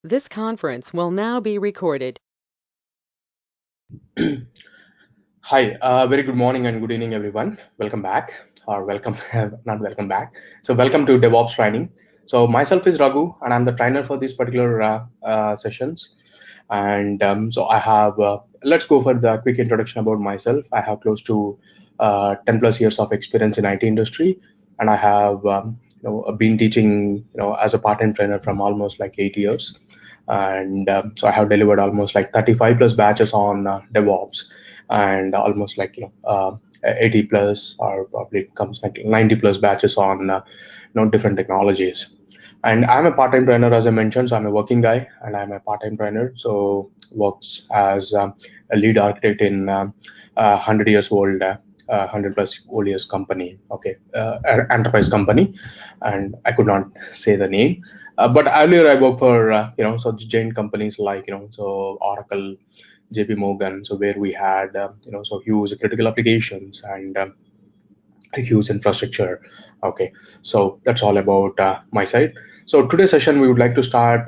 This conference will now be recorded. Hi, very good morning and good evening, everyone. Welcome back, or welcome, not welcome back. So, welcome to DevOps training. So, myself is Raghu, and I'm the trainer for these particular sessions. And so, I have, let's go for the quick introduction about myself. I have close to 10 plus years of experience in IT industry, and I have been teaching as a part-time trainer from almost like 8 years. And so, I have delivered almost like 35 plus batches on DevOps and almost like 80 plus or probably comes like 90 plus batches on different technologies. And I'm a part-time trainer, as I mentioned, so I'm a working guy and I'm a part-time trainer, so works as a lead architect in 100 years old 100 plus old years company, okay, enterprise company, and I could not say the name, but earlier I worked for so giant companies like so Oracle, JP Morgan, so where we had so huge critical applications and a huge infrastructure. Okay, so that's all about my side. So today's session we would like to start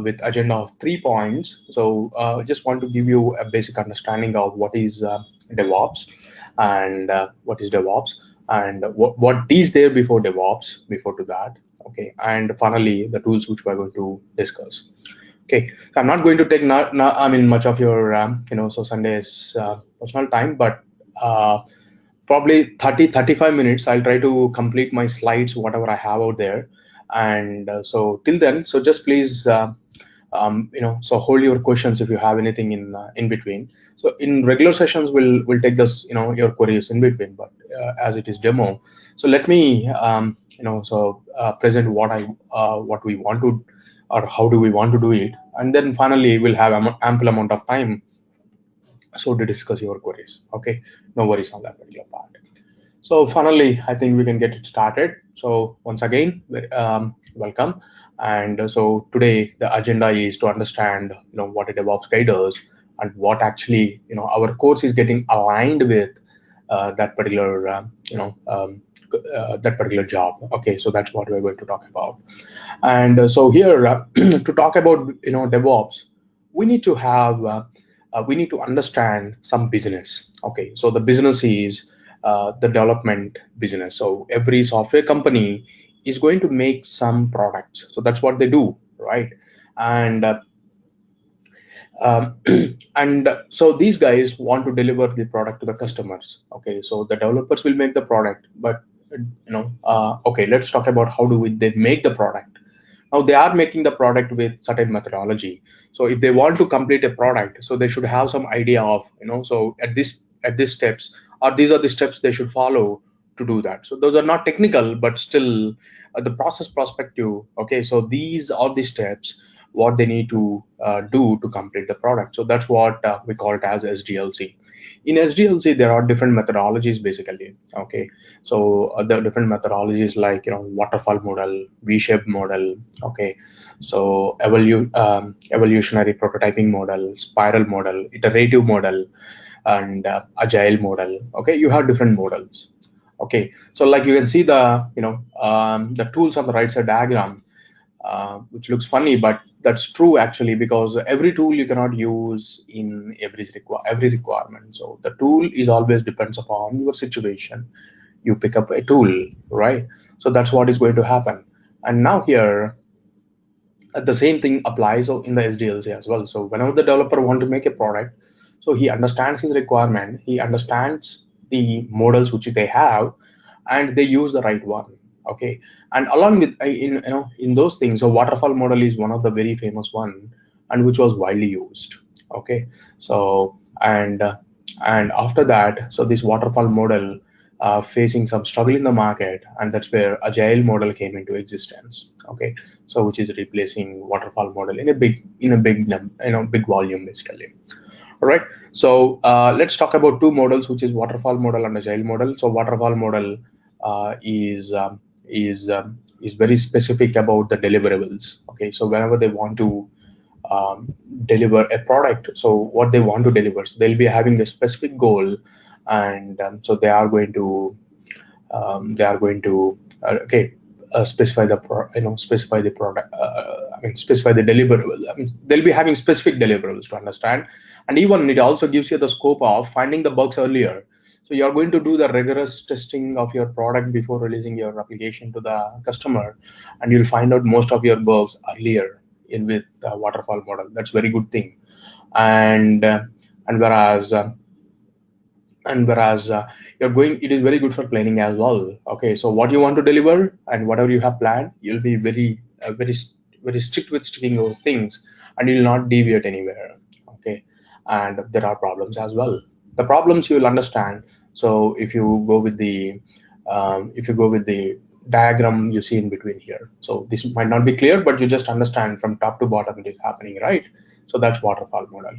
with agenda of 3 points. So just want to give you a basic understanding of what is DevOps and what is DevOps and what is there before DevOps before to that. Okay, and finally the tools which we're going to discuss. Okay, so I'm not going to take I mean much of your so Sunday's personal time, but probably 30-35 minutes. I'll try to complete my slides, whatever I have out there, and so till then, so just please so hold your questions if you have anything in between. So in regular sessions, we'll take this your queries in between, but as it is demo, so let me present what we want to, or how do we want to do it, and then finally we'll have ample amount of time so to discuss your queries. Okay, no worries on that particular part. So finally, I think we can get it started. So once again, welcome. And so today the agenda is to understand, what a DevOps guy does and what actually, our course is getting aligned with that particular, that particular job. Okay, so that's what we're going to talk about. And so here, to talk about, DevOps, we need to have, we need to understand some business. Okay, so the business is the development business. So every software company is going to make some products. So that's what they do, right? And um, and so these guys want to deliver the product to the customers. Okay, so the developers will make the product, but okay, let's talk about how do they make the product. Now they are making the product with certain methodology. So if they want to complete a product, so they should have some idea of, so at these steps, or these are the steps they should follow to do that. So those are not technical, but still the process perspective. Okay, so these are the steps what they need to do to complete the product. So that's what we call it as SDLC. In SDLC, there are different methodologies basically. Okay, so there are different methodologies like waterfall model, V-shaped model. Okay, so evolutionary prototyping model, spiral model, iterative model, and agile model. Okay, you have different models. Okay, so like you can see the tools on the right side diagram, which looks funny, but that's true actually, because every tool you cannot use in every requirement. So the tool is always depends upon your situation. You pick up a tool, right? So that's what is going to happen. And now here, the same thing applies in the SDLC as well. So whenever the developer want to make a product, so he understands his requirement, he understands the models which they have, and they use the right one. Okay, and along with in those things, so waterfall model is one of the very famous one, and which was widely used. Okay, so and after that, so this waterfall model facing some struggle in the market, and that's where agile model came into existence. Okay, so which is replacing waterfall model in a big volume basically. All right, so let's talk about two models, which is waterfall model and agile model. So waterfall model is very specific about the deliverables. Okay, so whenever they want to deliver a product, so what they want to deliver, so they'll be having a specific goal, and so they are going to okay, specify the specify the product. Specify the deliverable. They'll be having specific deliverables to understand, and even it also gives you the scope of finding the bugs earlier. So you're going to do the rigorous testing of your product before releasing your application to the customer, and you'll find out most of your bugs earlier in with the waterfall model. That's very good thing. And and whereas you're going, it is very good for planning as well. Okay, so what you want to deliver and whatever you have planned, you'll be very strict with sticking those things, and you'll not deviate anywhere. Okay, and there are problems as well. The problems you'll understand. So if you go with the diagram you see in between here, so this might not be clear, but you just understand from top to bottom it is happening, right? So that's waterfall model.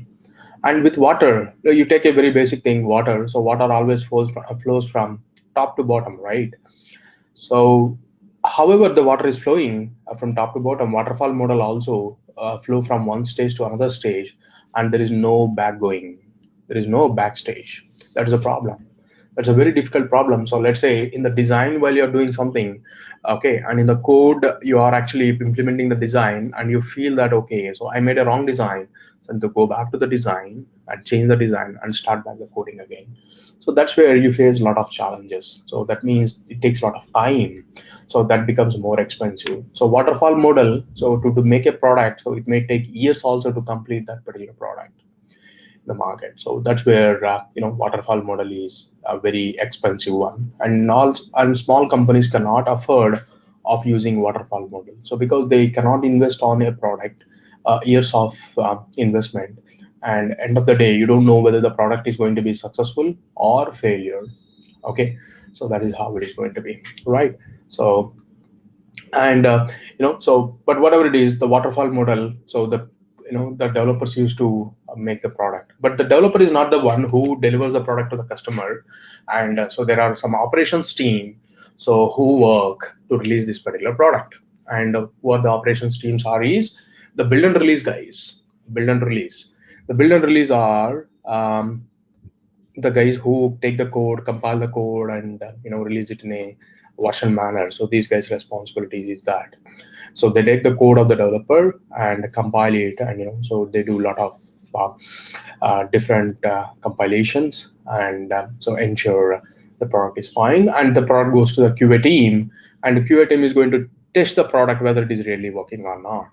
And with water, you take a very basic thing, water. So water always flows from top to bottom, right? So however the water is flowing from top to bottom, waterfall model also flow from one stage to another stage, and there is no back going. There is no backstage. That is a problem. That's a very difficult problem. So let's say in the design, while you're doing something, okay, and in the code you are actually implementing the design, and you feel that, okay, so I made a wrong design, so to go back to the design and change the design and start back the coding again. So that's where you face a lot of challenges. So that means it takes a lot of time, so that becomes more expensive. So waterfall model, so to make a product, so it may take years also to complete that particular product in the market. So that's where waterfall model is a very expensive one, and small companies cannot afford of using waterfall model. So because they cannot invest on a product, years of investment, and end of the day you don't know whether the product is going to be successful or failure. Okay, so that is how it is going to be, right? So and but whatever it is, the waterfall model, so the developers used to make the product, but the developer is not the one who delivers the product to the customer. And so there are some operations team, so who work to release this particular product. And what the operations teams are is the build and release guys. Build and release are the guys who take the code, compile the code, and release it in a version manner. So these guys' responsibilities is that. So they take the code of the developer and compile it, and so they do a lot of different compilations, and so ensure the product is fine, and the product goes to the QA team, and the QA team is going to test the product whether it is really working or not.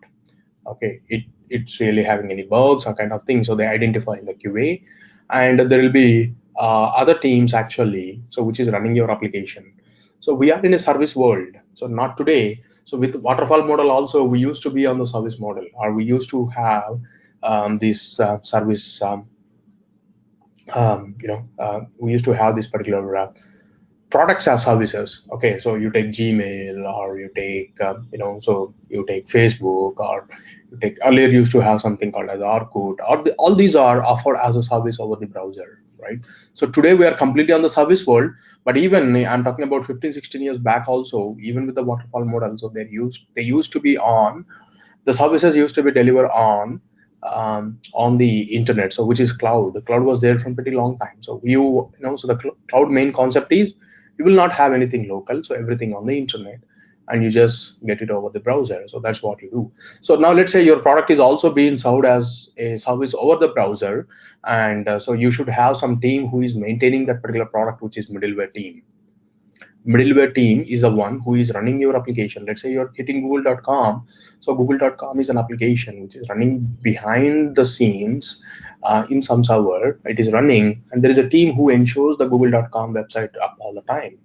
Okay, it's really having any bugs or kind of thing. So they identify in the QA, and there will be other teams actually, so which is running your application. So we are in a service world, so not today. So with waterfall model also, we used to be on the service model, or we used to have this service we used to have this particular products as services. Okay, so you take Gmail, or you take so you take Facebook, or you take, earlier you used to have something called as Orkut, or all these are offered as a service over the browser, right? So today we are completely on the service world, but even I'm talking about 15-16 years back also, even with the waterfall model, so they used to be on the services, used to be delivered on the internet, so which is cloud. The cloud was there from pretty long time. So so the cloud main concept is you will not have anything local, so everything on the internet, and you just get it over the browser. So that's what you do. So now let's say your product is also being served as a service over the browser, and so you should have some team who is maintaining that particular product, which is middleware team. Middleware team is the one who is running your application. Let's say you're hitting google.com. So google.com is an application which is running behind the scenes in some server. It is running, and there is a team who ensures the google.com website up all the time.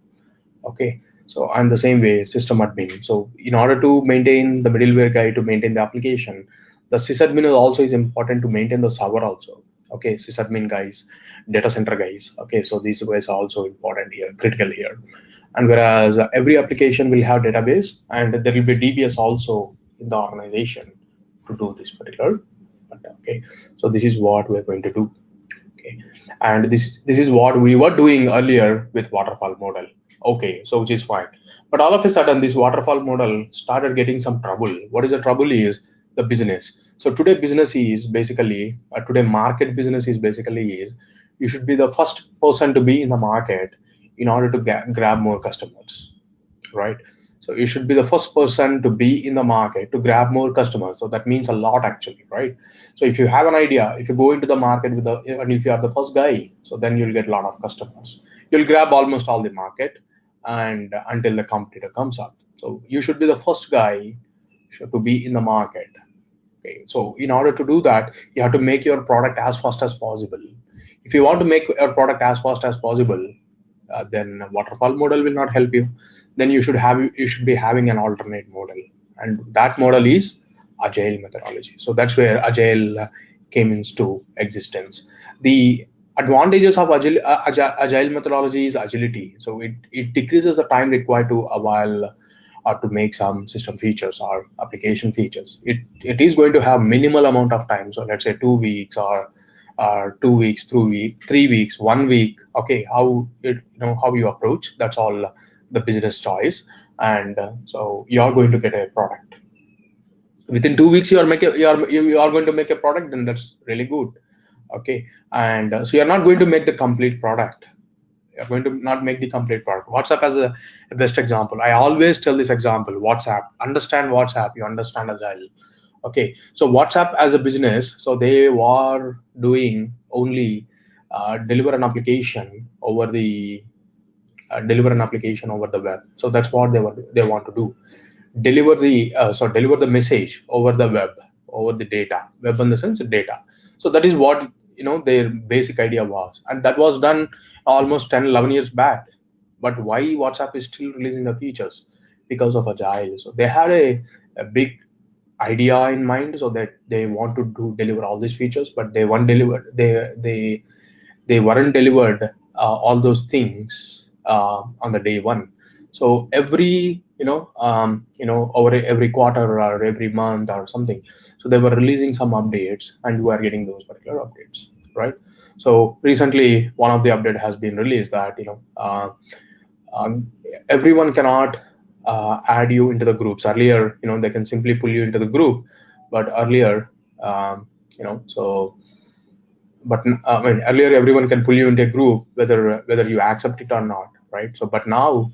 Okay, so I'm the same way, system admin. So in order to maintain the middleware guy, to maintain the application, the sysadmin is also is important to maintain the server also. Okay, sysadmin guys, data center guys. Okay, so these guys are also important here, critical here. And whereas every application will have database, and there will be DBS also in the organization to do this particular. Okay, so this is what we're going to do. Okay, and this is what we were doing earlier with waterfall model. Okay, so which is fine, but all of a sudden this waterfall model started getting some trouble. What is the trouble is the business. So today business is basically today market business is basically is you should be the first person to be in the market in order to grab more customers, right? So you should be the first person to be in the market to grab more customers. So that means a lot actually, right? So if you have an idea, if you go into the market with the, and if you are the first guy, so then you'll get a lot of customers. You'll grab almost all the market, and until the competitor comes up. So you should be the first guy to be in the market. Okay, so in order to do that, you have to make your product as fast as possible. If you want to make your product as fast as possible, then waterfall model will not help you. Then you should be having an alternate model, and that model is agile methodology. So that's where agile came into existence. The advantages of agile methodology is agility. So it decreases the time required to a while or to make some system features or application features. It is going to have minimal amount of time. So let's say 2 weeks or 2 weeks, 3 weeks, 1 week. Okay, how you approach. That's all the business choice, and so you are going to get a product within 2 weeks. You are going to make a product. Then that's really good. Okay, and so you're not going to make the complete product. You're going to not make the complete product. WhatsApp as a best example. I always tell this example. WhatsApp, understand WhatsApp, you understand agile. Okay, so WhatsApp as a business, so they were doing only deliver an application over the web. So that's what they want to do. Deliver the message over the web, over the data, web in the sense of data. So that is what their basic idea was, and that was done almost 10-11 years back. But why WhatsApp is still releasing the features? Because of agile. So they had a big idea in mind, so that they want to deliver all these features, but they weren't delivered. They weren't delivered all those things on the day one. So every over every quarter or every month or something, so they were releasing some updates, and you are getting those particular updates, right? So recently one of the update has been released that everyone cannot add you into the groups. Earlier, they can simply pull you into the group, but earlier, so but I mean, earlier everyone can pull you into a group whether you accept it or not, right? So but now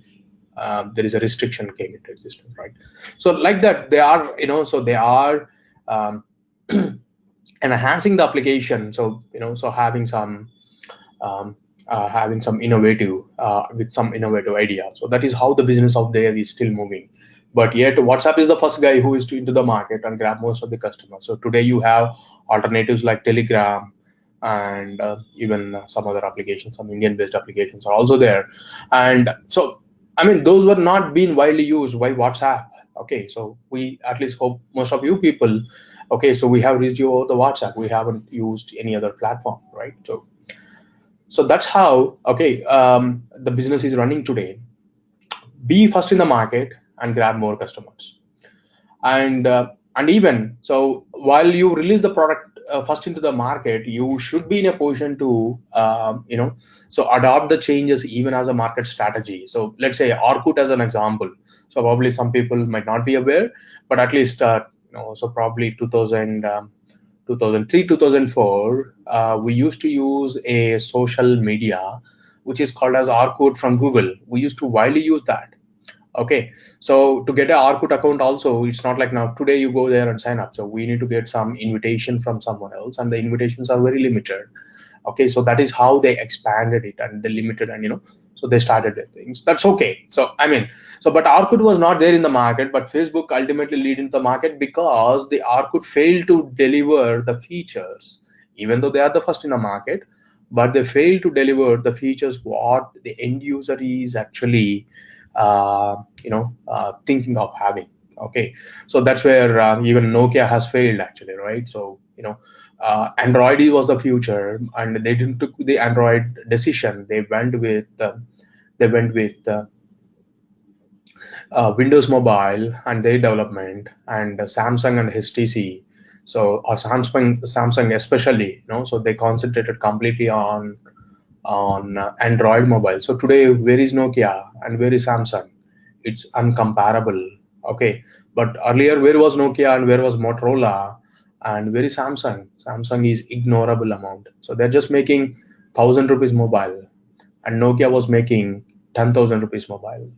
there is a restriction came into existence, right? So like that, they are so they are um, enhancing the application. So so um, having some innovative with some innovative idea. So that is how the business out there is still moving. But yet WhatsApp is the first guy who is into the market and grab most of the customers. So today you have alternatives like Telegram, and even some other applications, some Indian based applications are also there. And so I mean, those were not being widely used. Why WhatsApp? Okay, so we at least hope most of you people, okay, so we have reached you over the WhatsApp. We haven't used any other platform, right? So that's how, okay, the business is running today. Be first in the market and grab more customers. And even so, while you release the product first into the market, you should be in a position to so adopt the changes even as a market strategy. So let's say Orkut as an example. So probably some people might not be aware, but at least so probably 2003 2004, we used to use a social media which is called as Orkut from Google. We used to widely use that. Okay, so to get a Orkut account also, it's not like now today you go there and sign up. So we need to get some invitation from someone else, and the invitations are very limited. Okay, so that is how they expanded it, and they limited, and so they started their things. That's okay. So I mean, so but Orkut was not there in the market, but Facebook ultimately lead into the market because the Orkut failed to deliver the features, even though they are the first in the market, but they failed to deliver the features what the end user is actually thinking of having. Okay, so that's where even Nokia has failed actually, right? So Android was the future, and they didn't took the Android decision. They went with Windows Mobile and their development, and Samsung and HTC. So or Samsung especially, so they concentrated completely on Android mobile. So today, where is Nokia and where is Samsung? It's uncomparable. Okay, but earlier, where was Nokia and where was Motorola, and where is Samsung? Samsung is ignorable amount. So they're just making 1,000 rupees mobile, and Nokia was making 10,000 rupees mobile.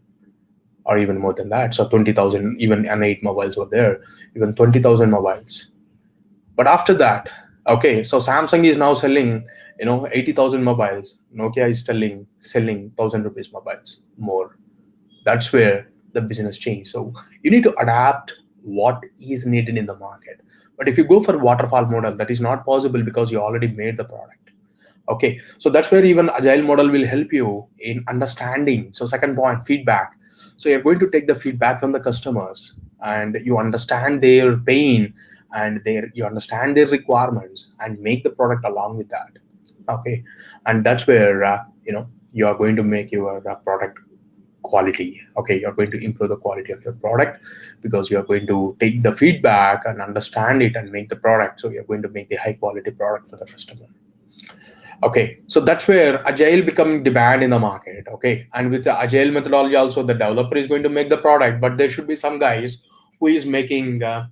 or even more than that. So 20,000, even N8 mobiles were there, even 20,000 mobiles. But after that, okay, so Samsung is now selling, 80,000 mobiles. Nokia is selling 1,000 rupees mobiles more. That's where the business change. So you need to adapt what is needed in the market. But if you go for waterfall model, that is not possible because you already made the product. Okay, so that's where even agile model will help you in understanding. So second point, feedback. So you're going to take the feedback from the customers, and you understand their pain, and you understand their requirements, and make the product along with that. Okay, and that's where you are going to make your product quality. Okay, you're going to improve the quality of your product because you're going to take the feedback and understand it and make the product. So you're going to make the high quality product for the customer. Okay, so that's where agile becoming demand in the market. Okay, and with the agile methodology also, the developer is going to make the product, but there should be some guys who is making the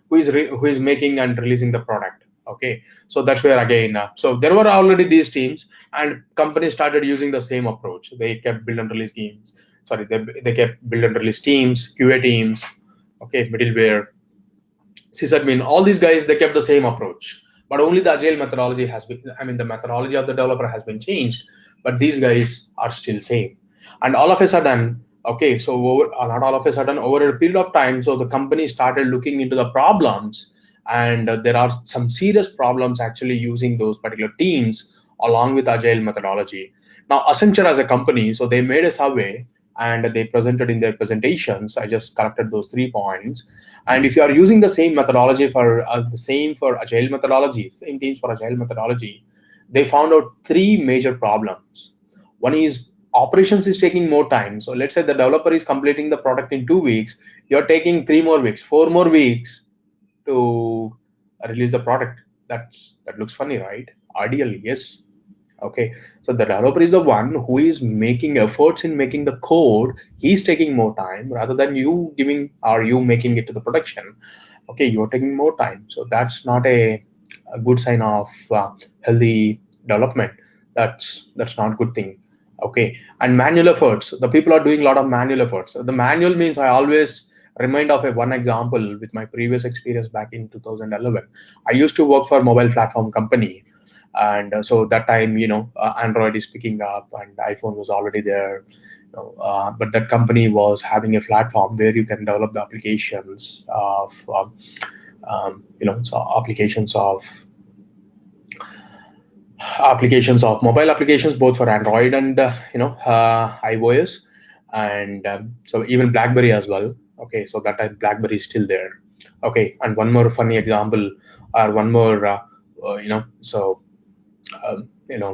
who is making and releasing the product. Okay, so that's where again, so there were already these teams, and companies started using the same approach. They kept build and release teams. Sorry, they kept build and release teams, QA teams, okay, middleware, sysadmin, all these guys, they kept the same approach. But only the agile methodology has been, I mean, the methodology of the developer has been changed, but these guys are still same. And all of a sudden, okay, so not all of a sudden, over a period of time, so the company started looking into the problems, and there are some serious problems actually using those particular teams along with agile methodology. Now, Accenture as a company, so they made a survey and they presented in their presentations. I just collected those 3 points. And if you are using the same methodology for the same for agile methodology, same teams for agile methodology, they found out three major problems. One is operations is taking more time. So let's say the developer is completing the product in 2 weeks, you're taking 3 more weeks, 4 more weeks to release the product. That looks funny, right? Ideally, yes. Okay, so the developer is the one who is making efforts in making the code. He's taking more time rather than you giving or you making it to the production. Okay, you're taking more time, so that's not a good sign of healthy development. That's not a good thing. Okay, and manual efforts, the people are doing a lot of manual efforts. The manual means, I always remind of a one example with my previous experience back in 2011. I used to work for a mobile platform company, and so that time, Android is picking up and iPhone was already there. But that company was having a platform where you can develop the applications of so applications of mobile applications, both for Android and iOS, and so even BlackBerry as well. Okay, so that time BlackBerry is still there. Okay, and one more funny example, or one more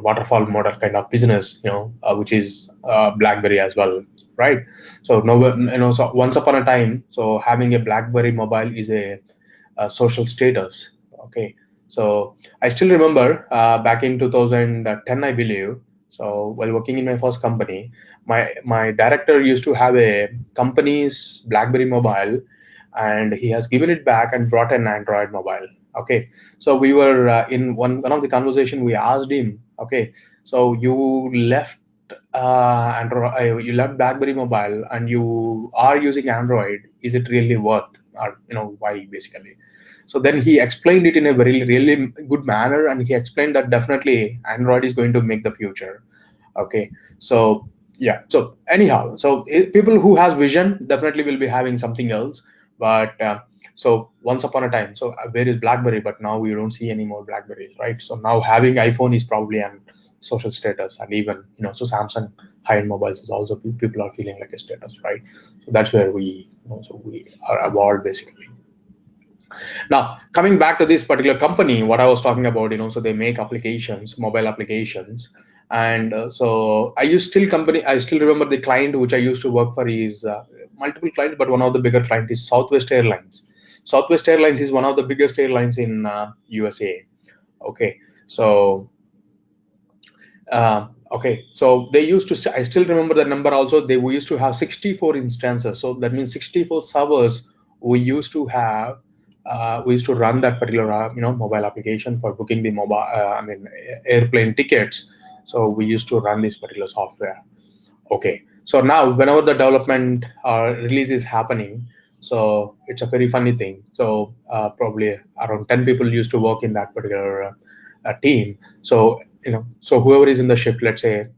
waterfall model kind of business, which is BlackBerry as well, right? So no, so once upon a time, so having a BlackBerry mobile is a social status. Okay, so I still remember back in 2010, I believe. So while working in my first company, my director used to have a company's BlackBerry mobile, and he has given it back and brought an Android mobile. Okay, so we were in one of the conversation. We asked him, okay, so you left Android, you left BlackBerry mobile, and you are using Android. Is it really worth, or why basically? So then he explained it in a very really good manner, and he explained that definitely Android is going to make the future. Okay, so yeah, so anyhow, so people who has vision definitely will be having something else. But so once upon a time, so where is BlackBerry? But now we don't see any more BlackBerries, right? So now having iPhone is probably an social status, and even so Samsung high-end mobiles is also, people are feeling like a status, right? So that's where we are evolved basically. Now, coming back to this particular company, what I was talking about, so they make applications, mobile applications, and so I still remember the client which I used to work for is multiple clients, but one of the bigger client is Southwest Airlines. Southwest Airlines is one of the biggest airlines in USA. Okay, so so they used to. I still remember the number also. We used to have 64 instances. So that means 64 servers we used to have. We used to run that particular mobile application for booking the airplane tickets. So we used to run this particular software. Okay, So now whenever the development release is happening, so it's a very funny thing. So probably around 10 people used to work in that particular team. So so whoever is in the shift, let's say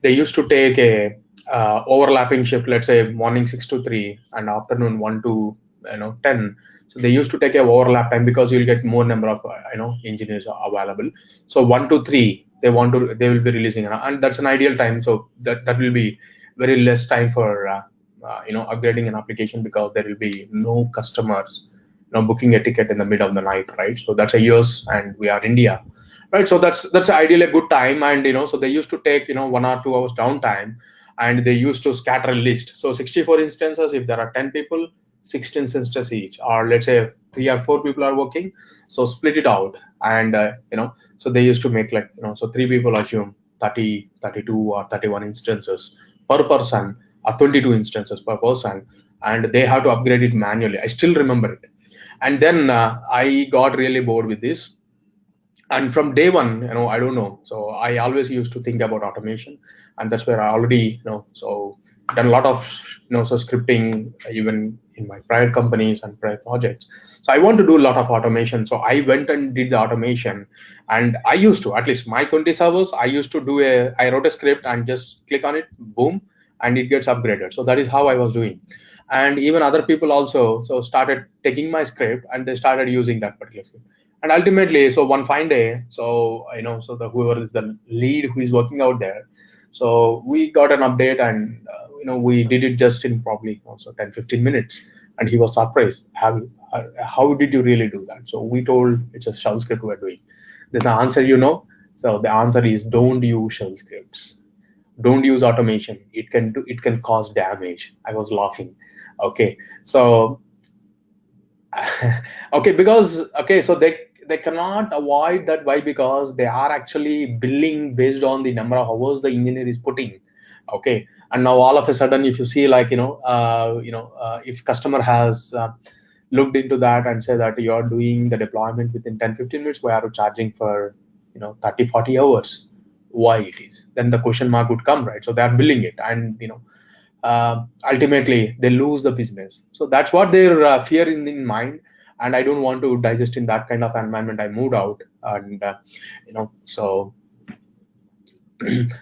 they used to take a overlapping shift, let's say morning 6 to 3 and afternoon 1 to 10. So they used to take a overlap time because you'll get more number of engineers available. So 1 to 3 they will be releasing, and that's an ideal time. So that will be very less time for upgrading an application, because there will be no customers booking a ticket in the middle of the night, right? So that's a US and we are India, right? So that's ideally a good time. And so they used to take 1 or 2 hours downtime, and they used to scatter a list. So 64 instances, if there are 10 people, 16 instances each, or let's say 3 or 4 people are working, so split it out. And so they used to make like so 3 people assume 30, 32 or 31 instances per person, or 22 instances per person, and they have to upgrade it manually. I still remember it. And then I got really bored with this. And from day one, I don't know, so I always used to think about automation. And that's where I already so done a lot of so scripting, even in my prior companies and prior projects. So I want to do a lot of automation, so I went and did the automation. And I used to, at least my 20 servers, I wrote a script and just click on it, boom, and it gets upgraded. So that is how I was doing. And even other people also so started taking my script, and they started using that particular script. And ultimately, so one fine day, so so the whoever is the lead who is working out there, so we got an update. And we did it just in probably also 10-15 minutes. And he was surprised, how did you really do that? So we told it's a shell script we're doing. Then the answer, so the answer is, don't use shell scripts, don't use automation, it can cause damage. I was laughing. Okay, so okay, because so they cannot avoid that. Why? Because they are actually billing based on the number of hours the engineer is putting. Okay, and now all of a sudden, if you see like if customer has looked into that and say that you are doing the deployment within 10-15 minutes, why are you charging for 30-40 hours? Why it is? Then the question mark would come, right? So they are billing it. And ultimately they lose the business. So that's what their fear in mind. And I don't want to digest in that kind of environment. I moved out. And so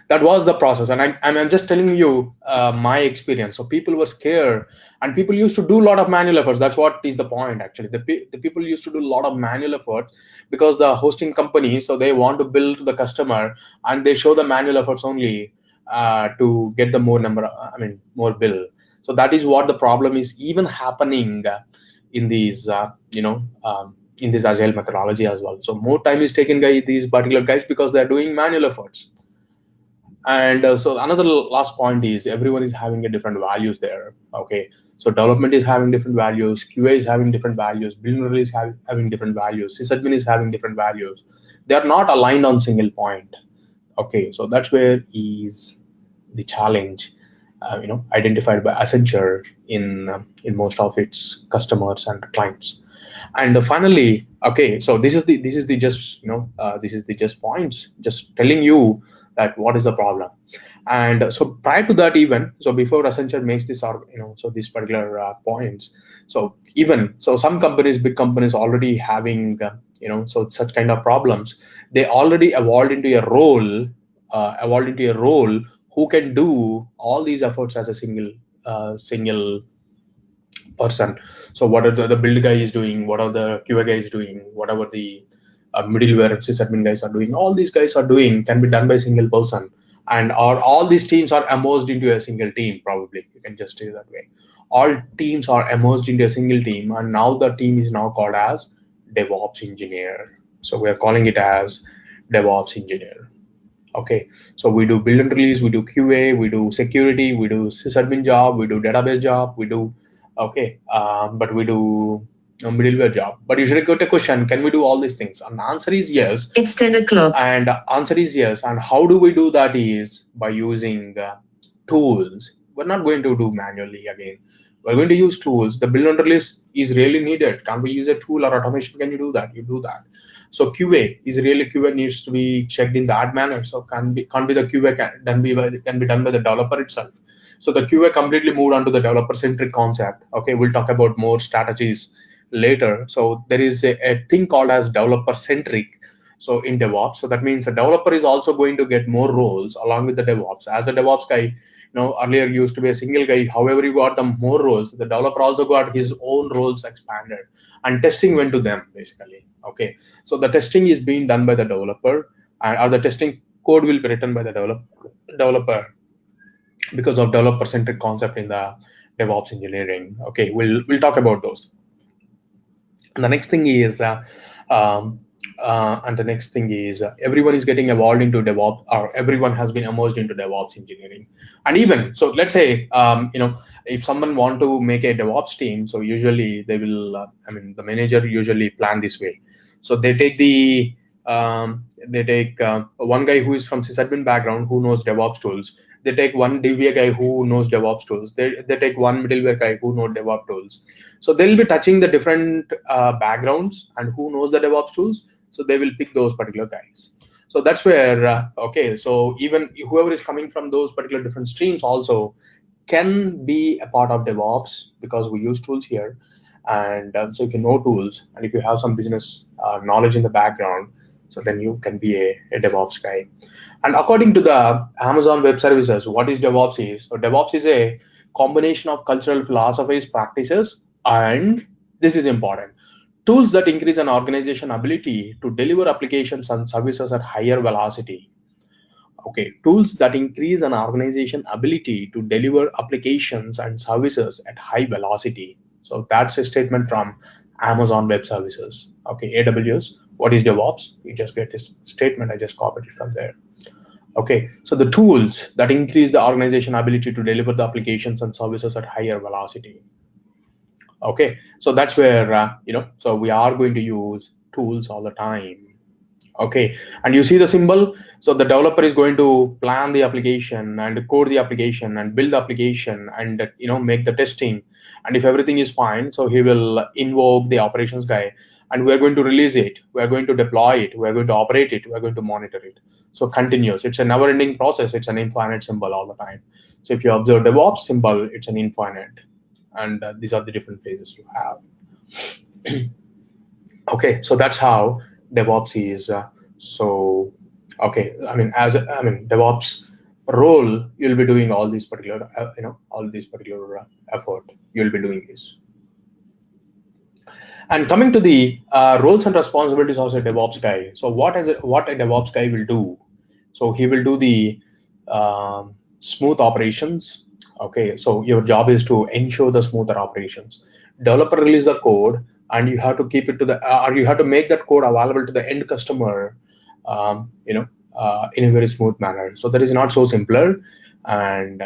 that was the process. And I'm just telling you my experience. So people were scared, and people used to do a lot of manual efforts. That's what is the point, actually. The people used to do a lot of manual efforts, because the hosting companies, so they want to bill to the customer, and they show the manual efforts only to get the more bill. So that is what the problem is even happening in these in this agile methodology as well. So more time is taken by these particular guys because they're doing manual efforts. And so another last point is, everyone is having a different values there. Okay, so development is having different values, QA is having different values, build release is having different values, sysadmin is having different values. They are not aligned on single point. Okay, so that's where is the challenge identified by Accenture in most of its customers and clients. And finally, okay, so this is the just this is the just points, just telling you that what is the problem. And so prior to that, even so before Accenture makes this, or so these particular points, so even so some companies, big companies, already having so such kind of problems, they already evolved into a role, who can do all these efforts as a single person. So what are the build guy is doing, what are the QA guys doing, whatever the middleware sysadmin guys are doing, all these guys are doing can be done by a single person. And all these teams are immersed into a single team. Probably you can just say that way. All teams are immersed into a single team, and now the team is now called as DevOps engineer. So we are calling it as DevOps engineer. Okay, so we do build and release, we do QA, we do security, we do sysadmin job, we do database job, we do but we do a middleware job. But usually get a question, can we do all these things? And the answer is yes. It's 10 o'clock. And answer is yes. And how do we do that is by using tools. We're not going to do manually again. We're going to use tools. The build and release is really needed. Can we use a tool or automation? Can you do that? You do that. So QA is really, QA needs to be checked in that manner. So can't be the QA can be done by the developer itself. So the QA completely moved on to the developer centric concept. Okay, we'll talk about more strategies later. So there is a thing called as developer centric. So in DevOps, so that means the developer is also going to get more roles along with the DevOps. As a DevOps guy, earlier used to be a single guy. However, you got the more roles. The developer also got his own roles expanded, and testing went to them basically. Okay, so the testing is being done by the developer, or the testing code will be written by the developer because of developer centric concept in the DevOps engineering. Okay, we'll talk about those. And the next thing is everyone is getting evolved into DevOps, or everyone has been emerged into DevOps engineering. And even so, let's say if someone want to make a DevOps team, so usually they will the manager usually plan this way. So they take one guy who is from sysadmin background who knows DevOps tools. They take one DBA guy who knows DevOps tools. They take one middleware guy who knows DevOps tools. So they'll be touching the different backgrounds and who knows the DevOps tools. So they will pick those particular guys. So that's where, okay, so even whoever is coming from those particular different streams also can be a part of DevOps, because we use tools here. And so if you know tools and if you have some business knowledge in the background, so then you can be a DevOps guy. And according to the Amazon Web Services, what is DevOps is? So DevOps is a combination of cultural philosophies, practices, and this is important, tools that increase an organization ability to deliver applications and services at higher velocity. Okay, tools that increase an organization ability to deliver applications and services at high velocity. So that's a statement from Amazon Web Services. Okay, AWS, what is DevOps? You just get this statement. I just copied it from there. Okay, so the tools that increase the organization ability to deliver the applications and services at higher velocity. Okay, so that's where so we are going to use tools all the time. Okay, and you see the symbol. So the developer is going to plan the application and code the application and build the application and make the testing. And if everything is fine, so he will invoke the operations guy, and we're going to release it, we're going to deploy it, we're going to operate it, we're going to monitor it. So continuous. It's a never-ending process. It's an infinite symbol all the time. So if you observe DevOps symbol, it's an infinite, and these are the different phases you have. Okay, so that's how DevOps is. So okay, DevOps role, you'll be doing all these particular effort, you'll be doing this. And coming to the roles and responsibilities of a DevOps guy. So what a DevOps guy will do? So he will do the smooth operations. Okay, so your job is to ensure the smoother operations. Developer release the code, and you have to keep it to the, or you have to make that code available to the end customer, in a very smooth manner. So that is not so simpler, and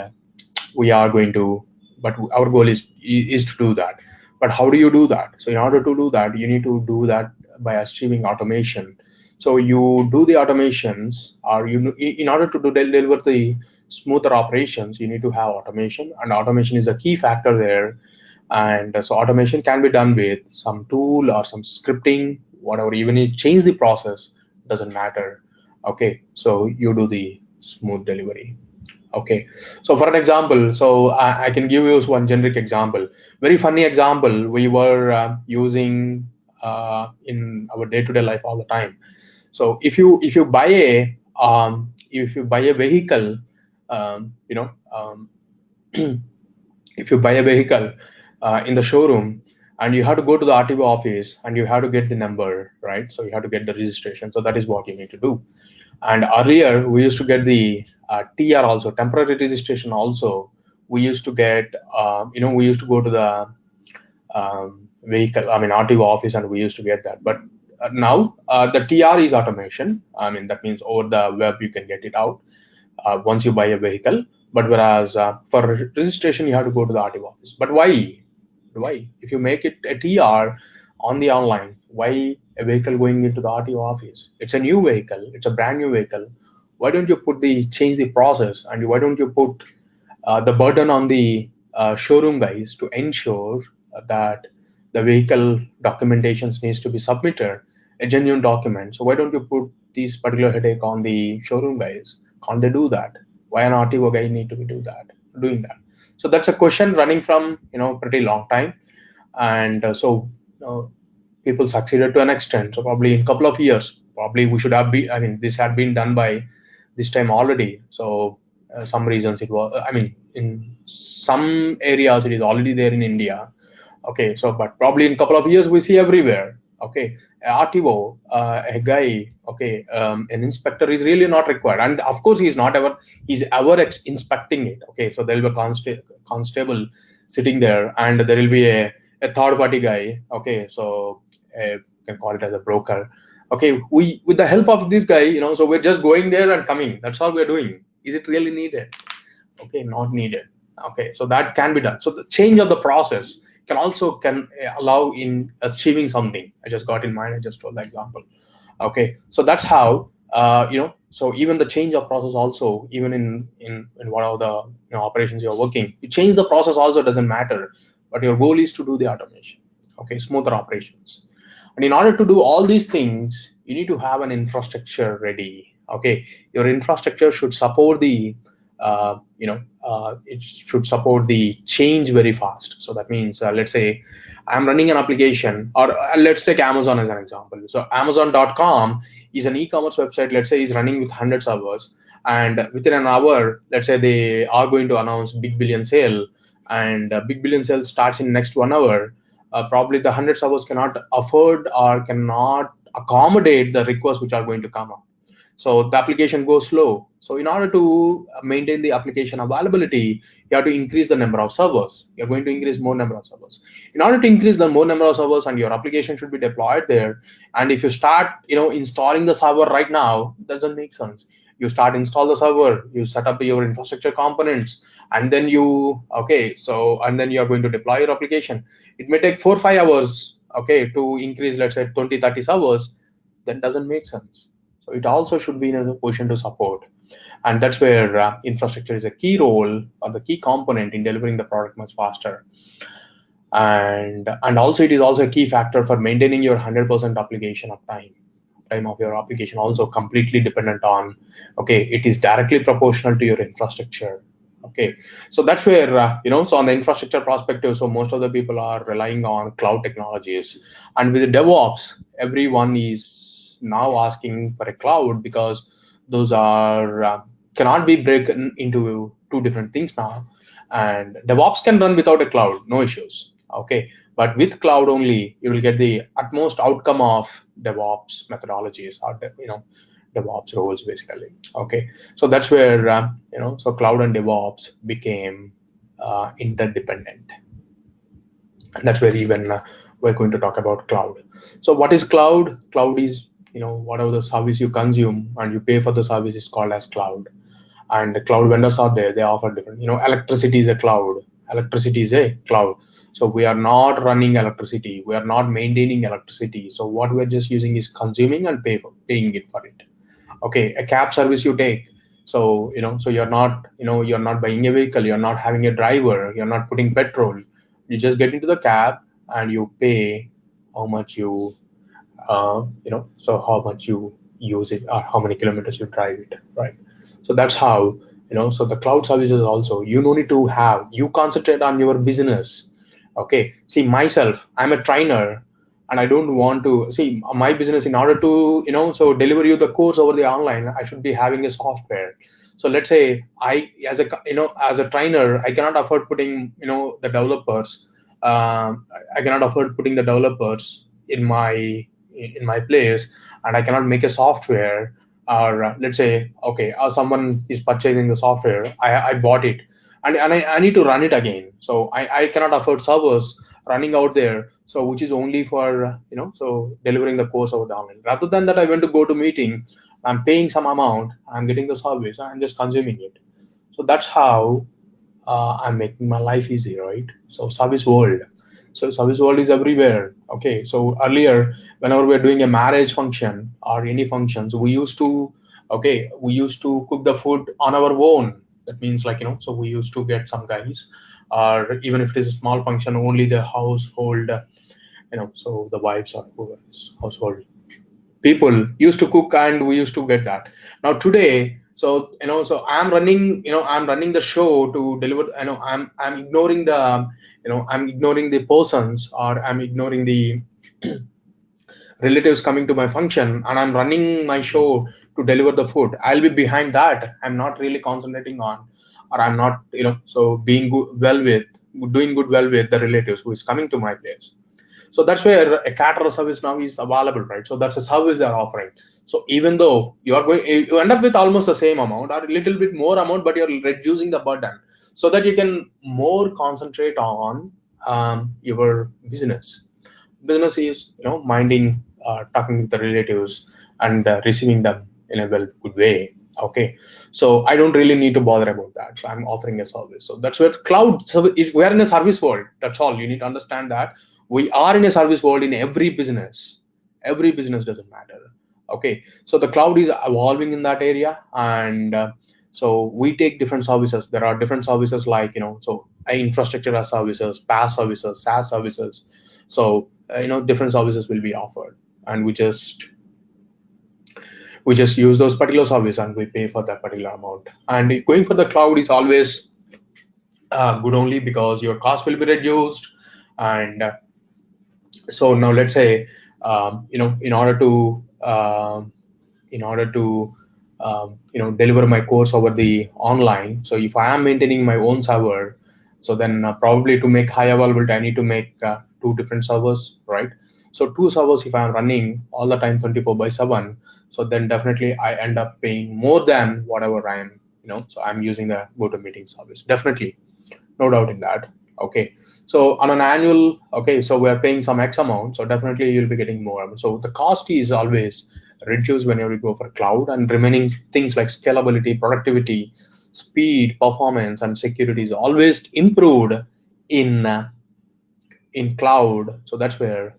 we are going to, but our goal is to do that. But how do you do that? So in order to do that, you need to do that by achieving automation. So you do the automations, or in order to deliver the smoother operations, you need to have automation, and automation is a key factor there. And so automation can be done with some tool or some scripting, whatever. Even if you change the process, doesn't matter. Okay, so you do the smooth delivery. Okay, so for an example, so I can give you one generic example, very funny example we were using in our day-to-day life all the time. So if you buy a vehicle, if you buy a vehicle in the showroom, and you have to go to the RTO office and you have to get the number, right? So you have to get the registration. So that is what you need to do. And earlier we used to get the TR also, temporary registration also. We used to get, we used to go to the vehicle, RTO office, and we used to get that. But now the TR is automation. That means over the web you can get it out once you buy a vehicle. But whereas for registration you have to go to the RTO office. But why? If you make it a TR on the online, why a vehicle going into the RTO office? It's a new vehicle, it's a brand new vehicle. Why don't you change the process, and why don't you put the burden on the showroom guys to ensure that the vehicle documentations needs to be submitted, a genuine document. So why don't you put this particular headache on the showroom guys? Can't they do that? Why an RTO guy need to be doing that? So that's a question running from pretty long time, and people succeeded to an extent. So probably in a couple of years, probably we should have been. I mean, this had been done by this time already. So some reasons it was. I mean, in some areas it is already there in India. Okay, so but probably in a couple of years we see everywhere. Okay, RTO, a guy, okay, an inspector is really not required, and of course he's ever inspecting it. Okay, so there will be a constable sitting there, and there will be a third party guy. Okay, so you can call it as a broker. Okay, we with the help of this guy, so we're just going there and coming. That's all we're doing. Is it really needed? Okay, not needed. Okay, so that can be done. So the change of the process can allow in achieving something. I just got in mind. I just told the example. Okay, so that's how so even the change of process also, even in one of the operations you're working, you change the process also doesn't matter, but your goal is to do the automation. Okay, smoother operations. And in order to do all these things, you need to have an infrastructure ready. Okay, your infrastructure should support the it should support the change very fast. So that means, let's say I'm running an application, or let's take Amazon as an example. So Amazon.com is an e-commerce website. Let's say is running with 100 servers, and within an hour, let's say they are going to announce big billion sale, and big billion sale starts in next 1 hour. Probably the 100 servers cannot afford or cannot accommodate the requests which are going to come up. So the application goes slow. So in order to maintain the application availability, you have to increase the number of servers. You're going to increase more number of servers. In order to increase the more number of servers, and your application should be deployed there, and if you start installing the server right now, that doesn't make sense. You start install the server, you set up your infrastructure components, and then and then you are going to deploy your application. It may take 4 or 5 hours, okay, to increase, let's say 20-30 servers. That doesn't make sense. So it also should be in a position to support. And that's where infrastructure is a key role, or the key component in delivering the product much faster. And also it is also a key factor for maintaining your 100% application uptime. Time of your application also completely dependent on, okay, it is directly proportional to your infrastructure. Okay, so that's where so on the infrastructure perspective, so most of the people are relying on cloud technologies, and with DevOps, everyone is now asking for a cloud, because those are cannot be broken into two different things now. And DevOps can run without a cloud, no issues. Okay, but with cloud only, you will get the utmost outcome of DevOps methodologies, or DevOps roles basically. Okay, so that's where so cloud and DevOps became interdependent, and that's where even we're going to talk about cloud. So what is cloud? Cloud is whatever the service you consume and you pay for the service is called as cloud. And the cloud vendors are there, they offer different, electricity is a cloud. Electricity is a cloud. So we are not running electricity, we are not maintaining electricity. So what we're just using is consuming and paying it for it. Okay, a cab service you take. So so you're not you're not buying a vehicle, you're not having a driver, you're not putting petrol. You just get into the cab and you pay how much you so how much you use it, or how many kilometers you drive it, right? So that's how so the cloud services also, you don't need to have, you concentrate on your business. Okay, see, myself, I'm a trainer, and I don't want to see my business. In order to so deliver you the course over the online, I should be having a software. So let's say I, as a as a trainer, I cannot afford putting the developers, I cannot afford putting the developers in my place, and I cannot make a software. Or let's say, okay, someone is purchasing the software, I bought it, and I need to run it again. So I cannot afford servers running out there, so which is only for so delivering the course over the online. Rather than that, I went to go to meeting, I'm paying some amount, I'm getting the service, and I'm just consuming it. So that's how I'm making my life easy, right? So service world. So service world is everywhere. Okay, so earlier, whenever we're doing a marriage function or any functions, we used to cook the food on our own. That means, like so we used to get some guys, or even if it is a small function, only the household, so the wives or whoever is household people used to cook, and we used to get that. Now today, so so I'm running the show to deliver. I'm ignoring the, I'm ignoring the persons, or I'm ignoring the relatives coming to my function, and I'm running my show to deliver the food. I'll be behind that. I'm not really concentrating on, or I'm not, so being doing good well with the relatives who is coming to my place. So that's where a caterer service now is available, right? So that's a service they're offering. So even though you end up with almost the same amount or a little bit more amount, but you're reducing the burden so that you can more concentrate on your business. Business is, minding, talking with the relatives, and receiving them in a well good way. Okay, so I don't really need to bother about that. So I'm offering a service. So that's where cloud service. We are in a service world. That's all you need to understand, that we are in a service world in every business. Every business doesn't matter. Okay, so the cloud is evolving in that area, and so we take different services. There are different services like, so infrastructure as services, PaaS services, SaaS services. So different services will be offered, and we just use those particular service and we pay for that particular amount. And going for the cloud is always good, only because your cost will be reduced. And so now let's say, in order to deliver my course over the online, so if I am maintaining my own server, so then probably to make high availability I need to make two different servers, right? So two servers, if I am running all the time 24/7, so then definitely I end up paying more than whatever I am, so I'm using the GoToMeeting service, definitely, no doubt in that. Okay, so on an annual, okay, so we're paying some X amount, so definitely you'll be getting more. So the cost is always reduced whenever you go for cloud, and remaining things like scalability, productivity, speed, performance, and security is always improved in in cloud. So that's where,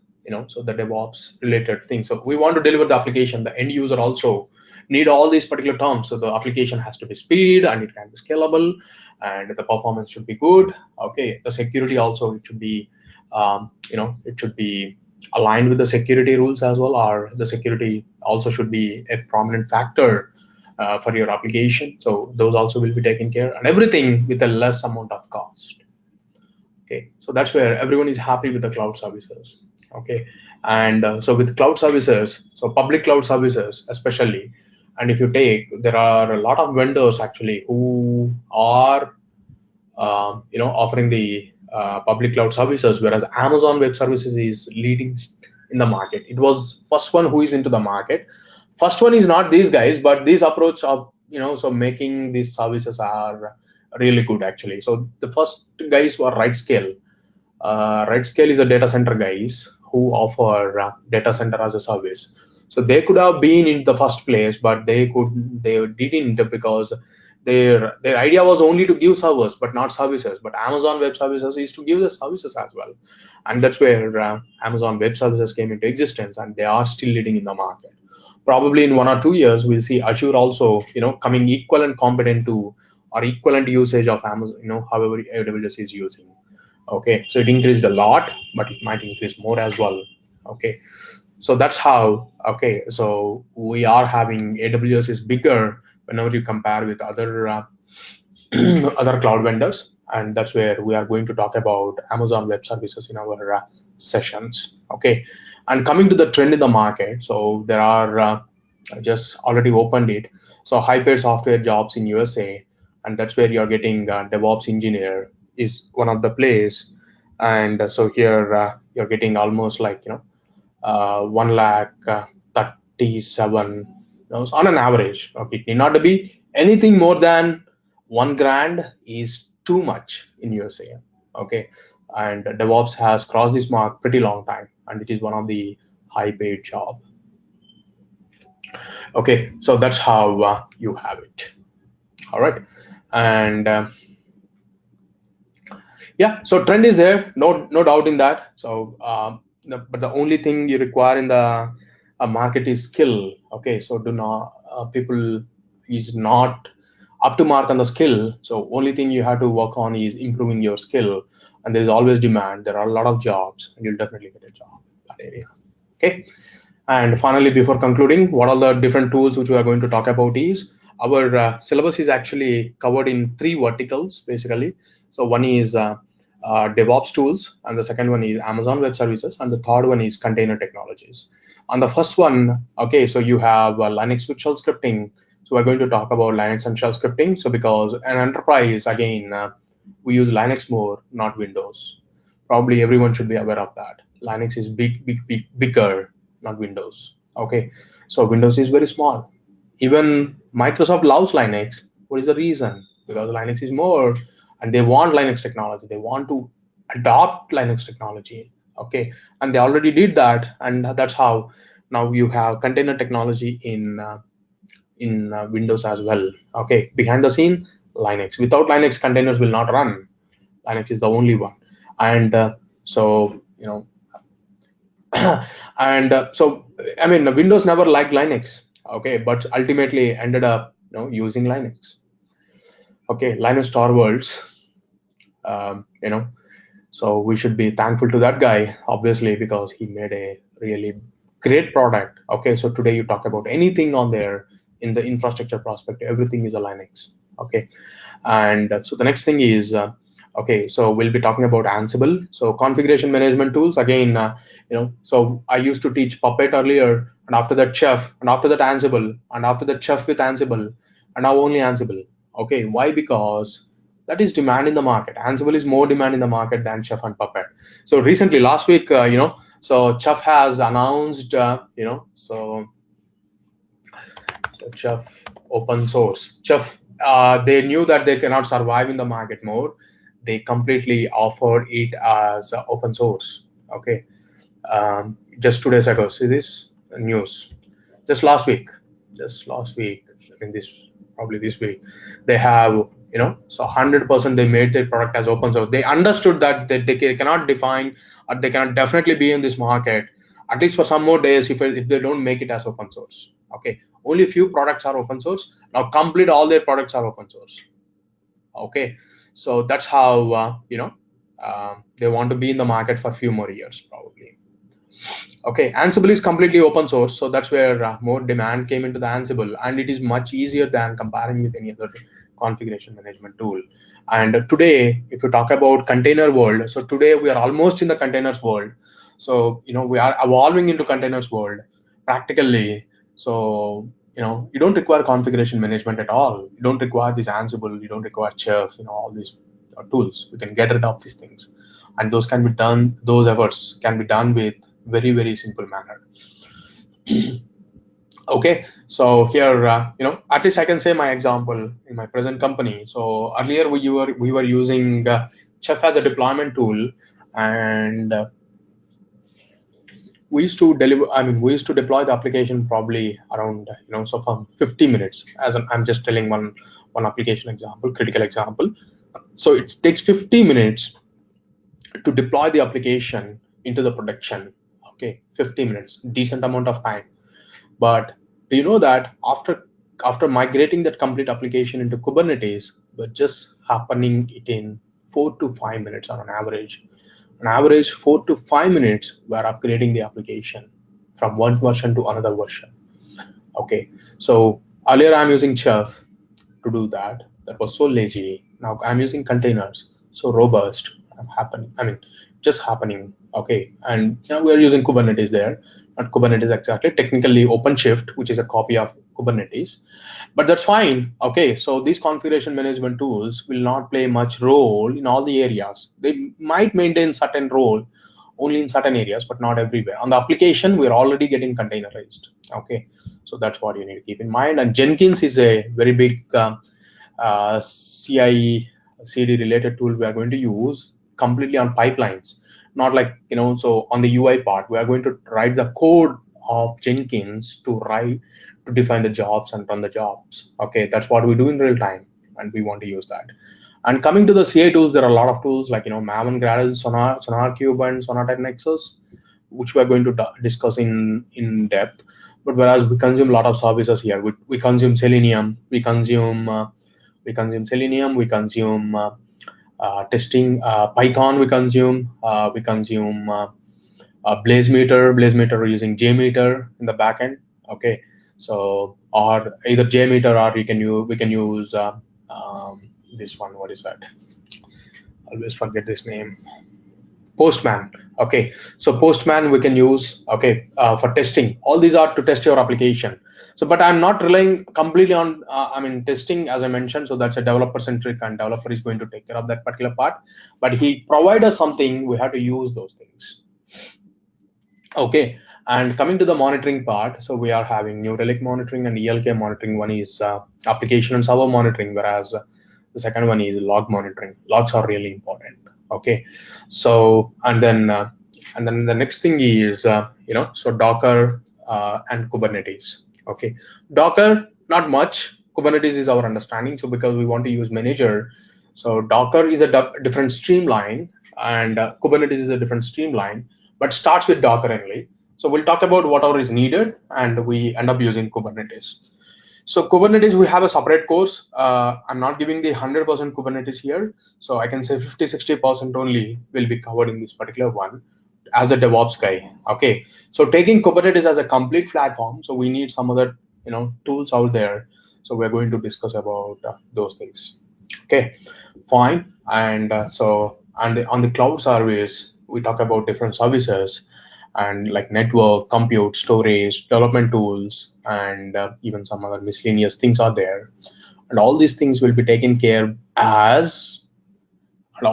so the DevOps related things. So we want to deliver the application. The end user also need all these particular terms. So the application has to be speed, and it can be scalable, and the performance should be good. Okay, the security also, it should be, it should be aligned with the security rules as well, or the security also should be a prominent factor for your application. So those also will be taken care, and everything with a less amount of cost. Okay, so that's where everyone is happy with the cloud services. Okay, and so with cloud services, so public cloud services especially, and if you take, there are a lot of vendors actually who are offering the public cloud services, whereas Amazon Web Services is leading in the market. It was first one who is into the market. First one is not these guys, but this approach of, so making these services are really good actually. So the first guys were RightScale. RightScale is a data center guys who offer data center as a service. So they could have been in the first place, but they didn't, because their idea was only to give servers but not services. But Amazon Web Services is to give the services as well, and that's where Amazon Web Services came into existence, and they are still leading in the market. Probably in 1 or 2 years we'll see Azure also, coming equivalent competent to, or equivalent usage of Amazon, however AWS is using. Okay, so it increased a lot, but it might increase more as well. Okay, so that's how. Okay, so we are having AWS is bigger whenever you compare with other other cloud vendors, and that's where we are going to talk about Amazon Web Services in our sessions. Okay, and coming to the trend in the market, so there are I just already opened it. So high-paid software jobs in USA, and that's where you're getting DevOps engineer is one of the place. And so here you're getting almost like, 1 lakh 37, so on an average. Okay, it need not to be anything more than 1 grand is too much in USA. Okay, and DevOps has crossed this mark pretty long time, and it is one of the high paid job. Okay, so that's how you have it. All right, and yeah, so trend is there, no doubt in that. So but the only thing you require in the market is skill. Okay, so do not people is not up to mark on the skill. So only thing you have to work on is improving your skill, and there is always demand. There are a lot of jobs, and you'll definitely get a job in that area. Okay. And finally, before concluding, what are the different tools which we are going to talk about is our syllabus is actually covered in 3 verticals basically. So one is DevOps tools, and the second one is Amazon Web Services, and the third one is container technologies. On the first one, okay, so you have Linux with shell scripting. So we're going to talk about Linux and shell scripting. So because an enterprise, again, we use Linux more, not Windows. Probably everyone should be aware of that. Linux is bigger, not Windows. Okay, so Windows is very small. Even Microsoft loves Linux. What is the reason? Because Linux is more, and they want Linux technology. They want to adopt Linux technology. Okay, and they already did that, and that's how now you have container technology in Windows as well. Okay, behind the scene, Linux. Without Linux, containers will not run. Linux is the only one, and so you know, and so I mean, Windows never liked Linux. Okay, but ultimately ended up using Linux. Okay, Linus Torvalds, you know, so we should be thankful to that guy, obviously, because he made a really great product. Okay, so today you talk about anything on there in the infrastructure perspective, everything is a Linux. Okay, and so the next thing is, okay, so we'll be talking about Ansible. So configuration management tools, again, so I used to teach Puppet earlier, and after that Chef, and after that Ansible, and after that Chef with Ansible, and now only Ansible. Okay, why? Because that is demand in the market. Ansible is more demand in the market than Chef and Puppet. So recently, last week, so Chef has announced, so Chef open source. Chef, they knew that they cannot survive in the market more. They completely offered it as open source. Okay, just 2 days ago. See this news? Just last week. I mean, probably this week, they have so 100% they made their product as open source. They understood that they cannot define, or they cannot definitely be in this market at least for some more days if they don't make it as open source. Okay, only few products are open source. Now complete all their products are open source. Okay, so that's how they want to be in the market for a few more years probably. Okay, Ansible is completely open source, so that's where more demand came into the Ansible, and it is much easier than comparing with any other configuration management tool. And today, if you talk about container world, so today we are almost in the containers world. So we are evolving into containers world practically. So you don't require configuration management at all. You don't require this Ansible. You don't require Chef. All these tools. You can get rid of these things, and those can be done. Those efforts can be done with very, very simple manner. Okay, so here at least I can say my example in my present company. So earlier we were using Chef as a deployment tool, and we used to deploy the application probably around so from 50 minutes. I'm just telling one application example, critical example. So it takes 50 minutes to deploy the application into the production. Okay, 50 minutes, decent amount of time. But do you know that after migrating that complete application into Kubernetes, we're just happening it in 4 to 5 minutes on an average. On average, 4 to 5 minutes, we're upgrading the application from one version to another version. Okay, so earlier I'm using Chef to do that. That was so lazy. Now I'm using containers, so robust. Just happening. Okay, and now we're using Kubernetes there. Not Kubernetes exactly, technically OpenShift, which is a copy of Kubernetes, but that's fine. Okay, so these configuration management tools will not play much role in all the areas. They might maintain certain role only in certain areas, but not everywhere. On the application, we're already getting containerized. Okay, so that's what you need to keep in mind. And Jenkins is a very big CI CD related tool we are going to use completely on pipelines, not like so on the UI part we are going to write the code of Jenkins to define the jobs and run the jobs. Okay, that's what we do in real time, and we want to use that. And coming to the CI tools, there are a lot of tools like Maven, Gradle, SonarQube, and Sonata Nexus, which we are going to discuss in depth. But whereas we consume a lot of services here, we consume Selenium, we consume we consume Selenium, we consume testing Python, we consume BlazeMeter we're using JMeter in the backend. Okay, so or either JMeter or we can use this one. What is that? Always forget this name. Postman. Okay, so Postman we can use, okay, for testing. All these are to test your application. So but I'm not relying completely on testing, as I mentioned. So that's a developer centric, and developer is going to take care of that particular part, but he provide us something, we have to use those things. Okay, and coming to the monitoring part, so we are having New Relic monitoring and ELK monitoring. One is application and server monitoring, whereas the second one is log monitoring. Logs are really important. Okay, so and then the next thing is so Docker and Kubernetes. Okay, Docker not much. Kubernetes is our understanding. So because we want to use manager, so Docker is a different streamline, and Kubernetes is a different streamline, but starts with Docker only. So we'll talk about whatever is needed, and we end up using Kubernetes. So Kubernetes, we have a separate course. I'm not giving the 100% Kubernetes here. So I can say 50, 60% only will be covered in this particular one as a DevOps guy. Okay. So taking Kubernetes as a complete platform, so we need some other, tools out there. So we're going to discuss about those things. Okay, fine. And on the cloud service, we talk about different services and like network, compute, storage, development tools, and even some other miscellaneous things are there. And all these things will be taken care as, in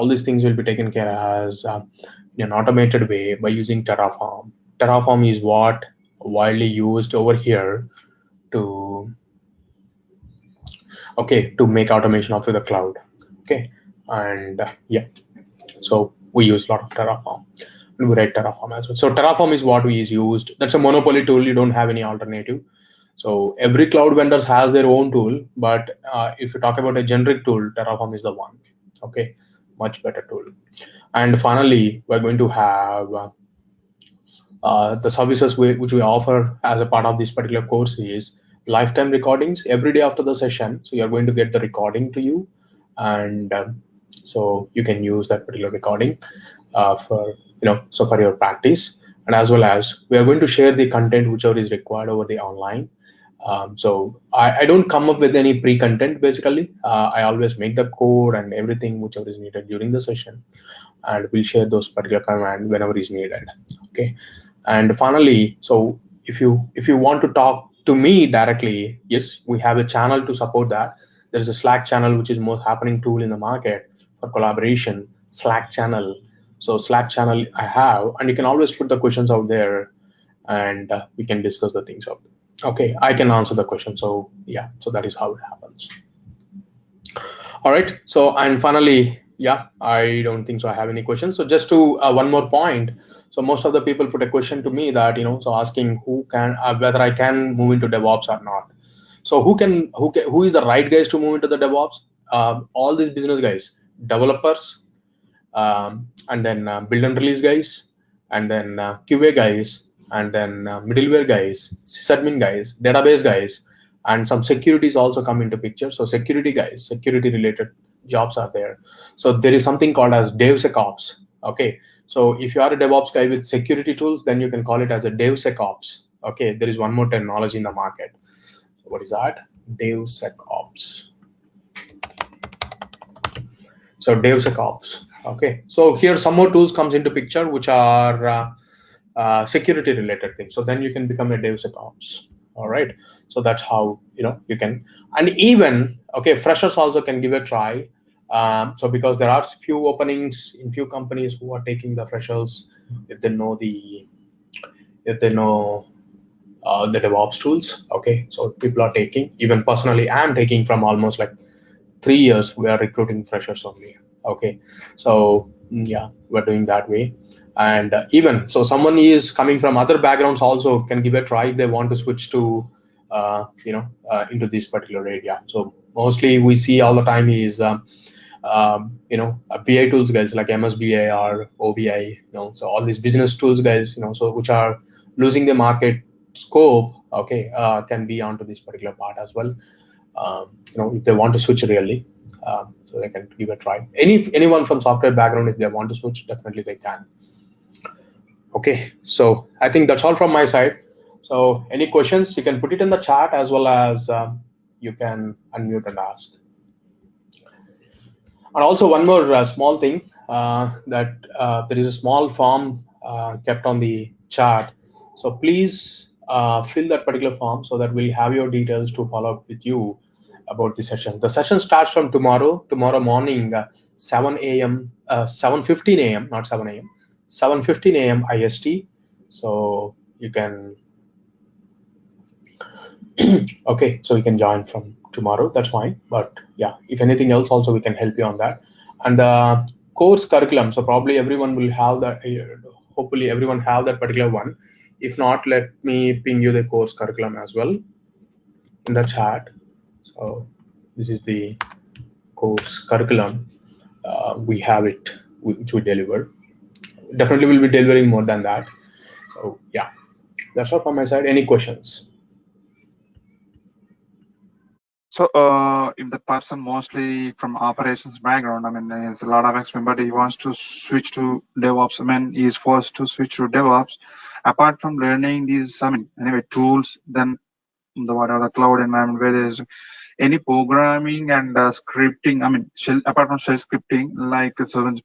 an automated way by using Terraform. Terraform is what widely used over here to make automation of the cloud. Okay, and yeah, so we use a lot of Terraform. We write Terraform as well. So Terraform is what we is used. That's a monopoly tool. You don't have any alternative. So every cloud vendors has their own tool, but if you talk about a generic tool, Terraform is the one. Okay, much better tool. And finally, we're going to have the services which we offer as a part of this particular course is lifetime recordings every day after the session. So you're going to get the recording to you, and so you can use that particular recording for your practice. And as well as we are going to share the content whichever is required over the online. So I don't come up with any pre-content. Basically, I always make the code and everything whichever is needed during the session, and we'll share those particular command whenever is needed. Okay, and finally, so if you want to talk to me directly, yes, we have a channel to support that. There's a Slack channel which is most happening tool in the market for collaboration. Slack channel. So Slack channel I have, and you can always put the questions out there, and we can discuss the things out. Okay, I can answer the question. So yeah, so that is how it happens. All right. So and finally, yeah, I don't think so I have any questions. So just to one more point. So most of the people put a question to me that so asking whether I can move into DevOps or not. So who is the right guys to move into the DevOps? All these business guys, developers, and then build and release guys, and then QA guys, and then middleware guys, sysadmin guys, database guys, and some securities also come into picture. So security guys, security related jobs are there. So there is something called as DevSecOps. Okay, so if you are a DevOps guy with security tools, then you can call it as a DevSecOps. Okay, there is one more terminology in the market. So what is that? DevSecOps. So DevSecOps. Okay, so here some more tools comes into picture which are security related things. So then you can become a DevSecOps. All right, so that's how you can. And even freshers also can give a try. So because there are few openings in few companies who are taking the freshers if they know the DevOps tools. Okay, so people are taking. Even personally, I'm taking from almost like 3 years. We are recruiting freshers only. Okay, so yeah, we're doing that way. And even so, someone is coming from other backgrounds also can give a try if they want to switch to into this particular area. So mostly we see all the time is BI tools guys like MSBI or OBI, so all these business tools guys, so which are losing the market scope. Okay, can be onto this particular part as well. if they want to switch really, so they can give a try. Anyone from software background, if they want to switch, definitely they can. Okay, so I think that's all from my side. So any questions, you can put it in the chat, as well as you can unmute and ask. And also one more small thing, that there is a small form kept on the chart. So please fill that particular form so that we'll have your details to follow up with you about the session. The session starts from tomorrow morning, 7 a.m., 7:15 a.m., not 7 a.m., 7:15 a.m. IST. So you can, okay, so you can join from tomorrow, that's fine. But yeah, if anything else also, we can help you on that. And the course curriculum, so probably everyone will have that, hopefully everyone have that particular one. If not, let me ping you the course curriculum as well in the chat. So this is the course curriculum. We have it, which we deliver. Definitely will be delivering more than that. So yeah, that's all from my side. Any questions? So, if the person mostly from operations background, I mean, he has a lot of experience, but he wants to switch to DevOps. I mean, he is forced to switch to DevOps. Apart from learning these, I mean, anyway, tools, then the whatever the cloud environment where there's any programming and scripting. I mean, apart from shell scripting, like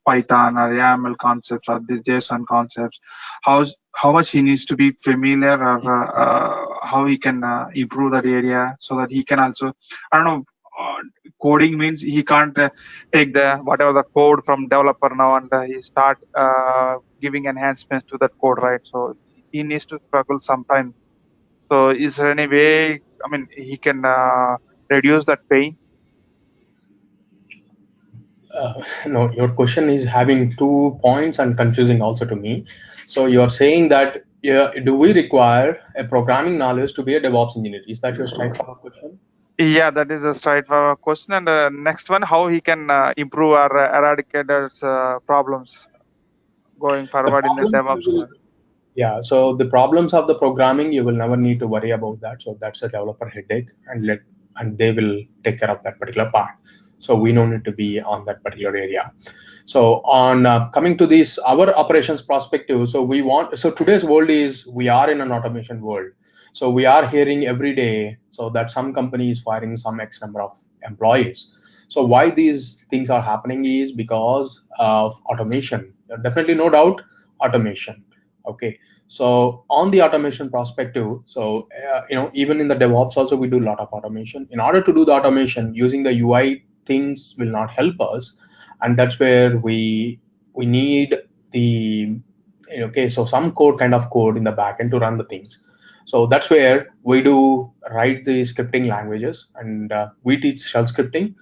Python or YAML concepts or the JSON concepts, how much he needs to be familiar, or how he can improve that area so that he can also, I don't know, coding means he can't take the whatever the code from developer now and he start giving enhancements to that code, right? So he needs to struggle sometime. So is there any way, I mean, he can reduce that pain? No, your question is having 2 points and confusing also to me. So you are saying that, do we require a programming knowledge to be a DevOps engineer? Is that your straightforward question? Yeah, that is a straightforward question. And next one, how he can improve or eradicate those problems going The forward in the problem DevOps world? Yeah, so the problems of the programming, you will never need to worry about that. So that's a developer headache, and they will take care of that particular part. So we don't need to be on that particular area. So on coming to this, our operations perspective. So today's world is, we are in an automation world. So we are hearing every day, so that some company is firing some X number of employees. So why these things are happening is because of automation. Definitely, no doubt, automation. Okay, so on the automation perspective, so even in the DevOps also, we do a lot of automation. In order to do the automation, using the UI things will not help us, and that's where we need the, okay, so some kind of code in the backend to run the things. So that's where we do write the scripting languages, and we teach shell scripting.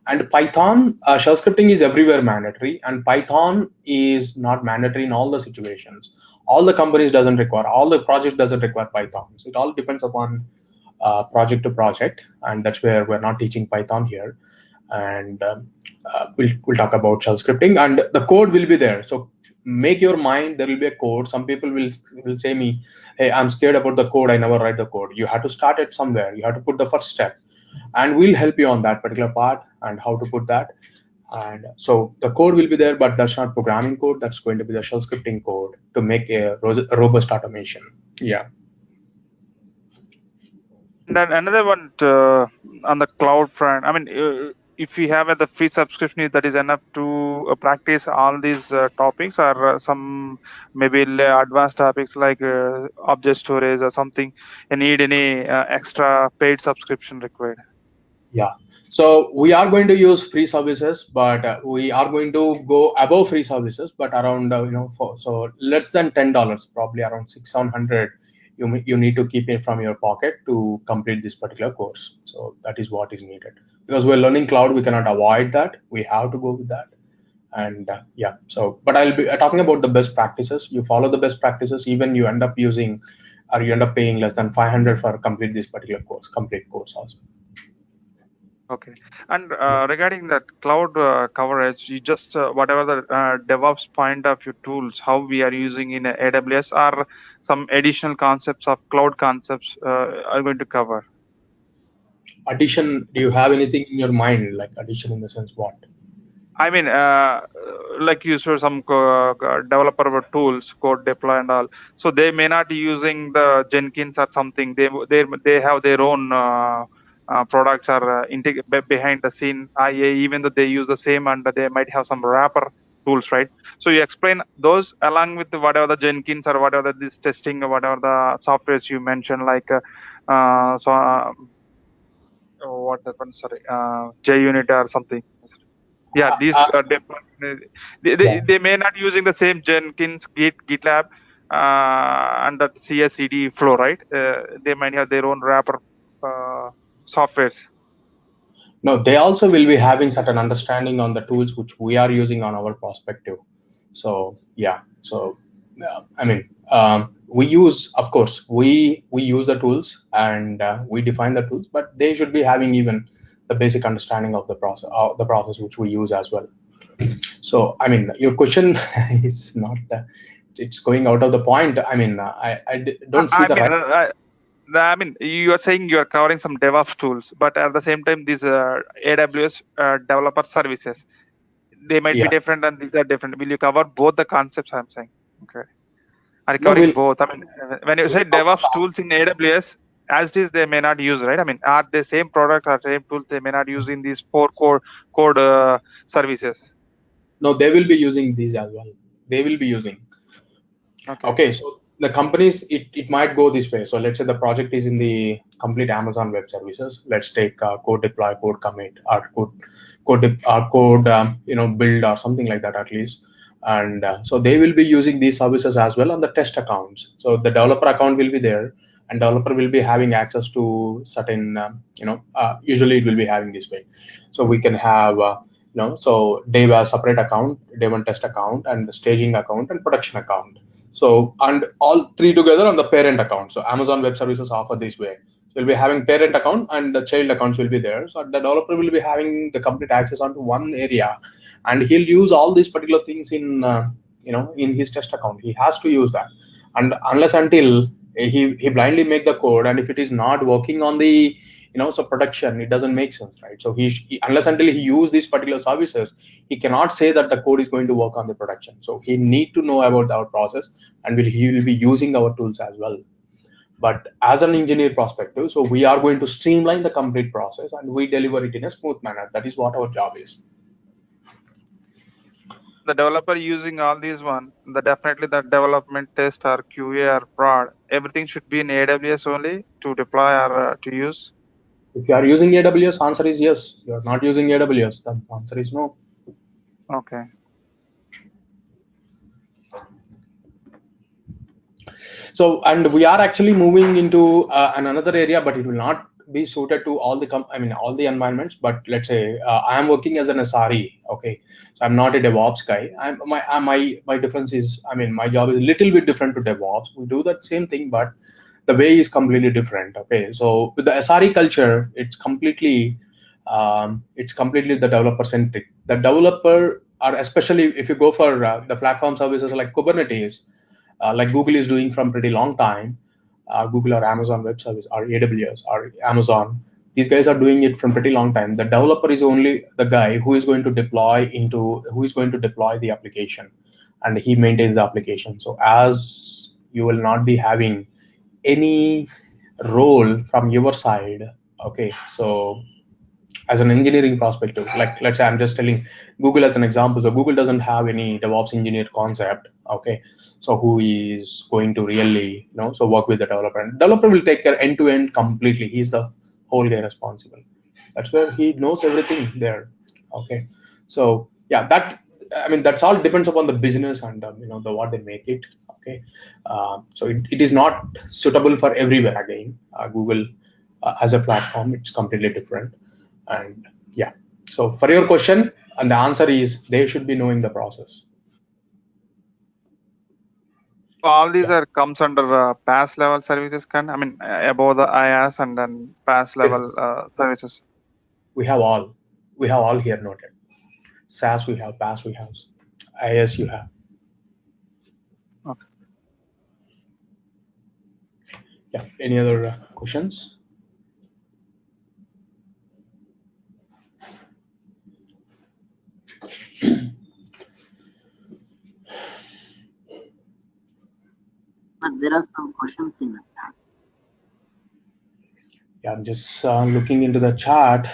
And Python, shell scripting is everywhere mandatory, and Python is not mandatory in all the situations. All the companies doesn't require, all the projects doesn't require Python. So it all depends upon project to project, and that's where we're not teaching Python here. And we'll talk about shell scripting, and the code will be there. So make your mind, there will be a code. Some people will say me, hey, I'm scared about the code, I never write the code. You have to start it somewhere, you have to put the first step, and we'll help you on that particular part and how to put that. And so the code will be there, but that's not programming code, that's going to be the shell scripting code to make a robust automation. Yeah. And then another one on the cloud front. I mean, if you have the free subscription, that is enough to practice all these topics, or some maybe advanced topics like object storage or something. You need any extra paid subscription required? Yeah. So we are going to use free services, but we are going to go above free services, but around so less than $10, probably around 600-700. You need to keep it from your pocket to complete this particular course. So that is what is needed, because we're learning cloud. We cannot avoid that. We have to go with that. And yeah. So, but I'll be talking about the best practices. You follow the best practices, even you end up using, or you end up paying less than 500 for complete this particular course, complete course also. Okay. And regarding that cloud coverage, you just whatever the DevOps point of your tools, how we are using in AWS, or some additional concepts of cloud concepts are going to cover? Addition, do you have anything in your mind, like addition in the sense what? I mean, like you saw some developer tools, code deploy and all. So they may not be using the Jenkins or something. They have their own products or behind the scene IA, even though they use the same, and they might have some wrapper tools, right? So you explain those along with whatever the Jenkins or whatever this testing or whatever the softwares you mentioned, like what happened? Sorry, JUnit or something. Yeah, these Yeah. they may not using the same Jenkins, GitLab, and that CI/CD flow, right? They might have their own wrapper softwares. No, they also will be having certain understanding on the tools which we are using on our perspective. So yeah, so I mean, we use, of course, we use the tools and we define the tools, but they should be having even the basic understanding of the process which we use as well. So I mean, your question is not. It's going out of the point. I mean, don't see I the mean, right. I mean, you are saying you are covering some DevOps tools, but at the same time, these AWS developer services, they might be Yeah. different, and these are different. Will you cover both the concepts? I'm saying, okay. Are you No, covering we'll. both? I mean, when you say DevOps tools in AWS, as it is, they may not use, right? I mean, are the same product or same tools they may not use in these four code services? No, they will be using these as well. They will be using. Okay. Okay, so the companies, it might go this way. So let's say the project is in the complete Amazon Web Services. Let's take code deploy, code commit, or code build or something like that at least. And so they will be using these services as well on the test accounts. So the developer account will be there, and developer will be having access to certain usually it will be having this way. So we can have so dev a separate account, dev and test account, and the staging account and production account. So, and all three together on the parent account. So Amazon Web Services offer this way. So we'll be having parent account and the child accounts will be there. So the developer will be having the complete access onto one area, and he'll use all these particular things in in his test account. He has to use that, and unless until he blindly make the code, and if it is not working on the so production, it doesn't make sense, right? So unless until he use these particular services, he cannot say that the code is going to work on the production. So he need to know about our process, and he will be using our tools as well. But as an engineer perspective, so we are going to streamline the complete process and we deliver it in a smooth manner. That is what our job is. The developer using all these definitely the development test or QA or prod, everything should be in AWS only to deploy or to use. If you are using AWS, answer is yes. If you are not using AWS, the answer is no. Okay. So, and we are actually moving into another area, but it will not be suited to all the all the environments. But let's say I am working as an SRE. Okay, so I'm not a DevOps guy. My difference is, my job is a little bit different to DevOps. We do that same thing, but the way is completely different. Okay, so with the SRE culture, it's completely the developer centric. The developer, or especially if you go for the platform services like Kubernetes, like Google is doing from pretty long time, Google or Amazon Web Service or AWS or Amazon, these guys are doing it from pretty long time. The developer is only the guy who is going to deploy the application, and he maintains the application. So as you will not be having any role from your side, okay, so as an engineering perspective, like let's say I'm just telling Google as an example. So Google doesn't have any DevOps engineer concept. Okay, so who is going to really so work with the developer, and developer will take care end to end completely. He's the whole guy responsible. That's where he knows everything there. Okay, so yeah, that's all depends upon the business and the what they make it. Okay, so it is not suitable for everywhere. Again, Google as a platform, it's completely different. And yeah, so for your question, and the answer is they should be knowing the process. All these Yeah, are comes under pass level services, above the IaaS and then pass we have, level services. we have all here noted. SaaS we have, PaaS we have, IaaS you have. Okay. Yeah. Any other questions? there are some questions in the chat. Yeah, I'm just looking into the chat.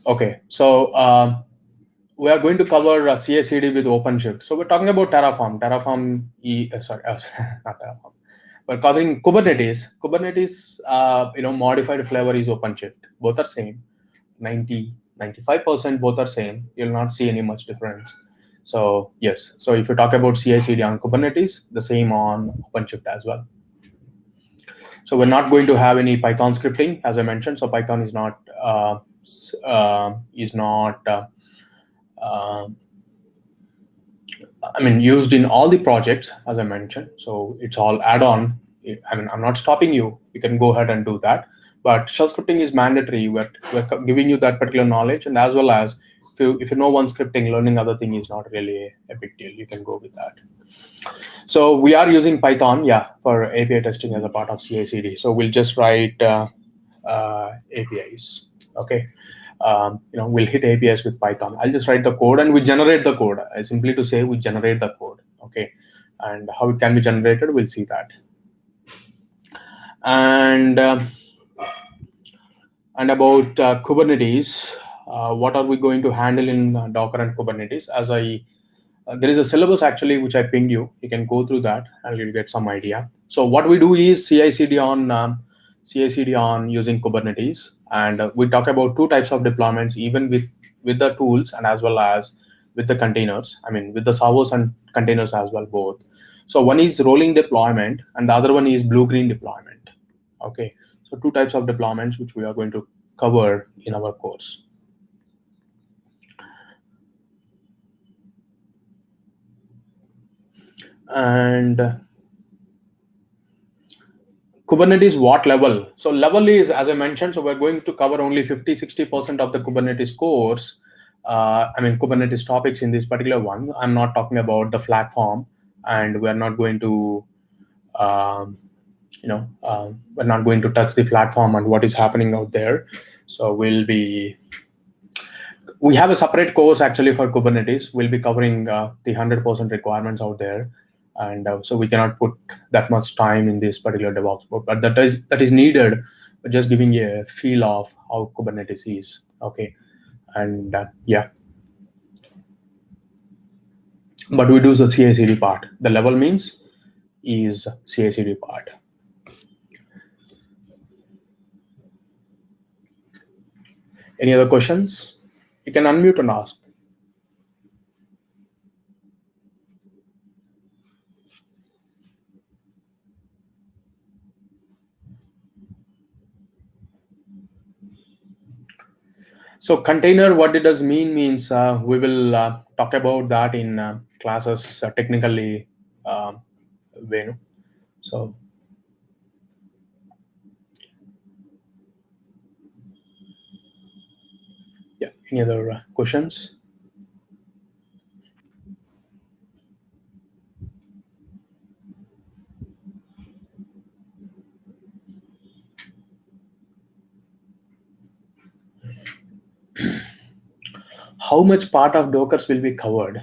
Okay, so we are going to cover CI/CD with OpenShift. So we're talking about Terraform. Not Terraform. We're covering Kubernetes. Kubernetes, modified flavor is OpenShift. Both are same. 95% both are same. You'll not see any much difference. So yes. So if you talk about CI/CD on Kubernetes, the same on OpenShift as well. So we're not going to have any Python scripting, as I mentioned. So Python is not used in all the projects, as I mentioned. So it's all add-on. I'm not stopping you. You can go ahead and do that. But shell scripting is mandatory. We're giving you that particular knowledge, and as well as if you know one scripting, learning other thing is not really a big deal. You can go with that. So we are using Python, for API testing as a part of CI/CD. So we'll just write APIs. Okay. We'll hit APIs with Python. I'll just write the code and we generate the code. Simply to say we generate the code. Okay. And how it can be generated, we'll see that. And about Kubernetes, what are we going to handle in Docker and Kubernetes? There is a syllabus actually which I pinged you. You can go through that and you'll get some idea. So what we do is CI/CD on using Kubernetes, and we talk about two types of deployments, even with the tools and as well as with the containers. With the servers and containers as well, both. So one is rolling deployment and the other one is blue-green deployment. Okay, so two types of deployments which we are going to cover in our course. And Kubernetes, what level? So level is, as I mentioned, so we're going to cover only 50-60% of the Kubernetes course. Kubernetes topics in this particular one. I'm not talking about the platform, and we're not going to, we're not going to touch the platform and what is happening out there. So we have a separate course actually for Kubernetes. We'll be covering the 100% requirements out there. And so we cannot put that much time in this particular DevOps book, but that is needed, just giving you a feel of how Kubernetes is. Okay, and but we do the CI/CD part. The level means is CI/CD part. Any other questions? You can unmute and ask. So container, what it does means we will talk about that in classes technically, Venu. So yeah, any other questions? How much part of Dockers will be covered?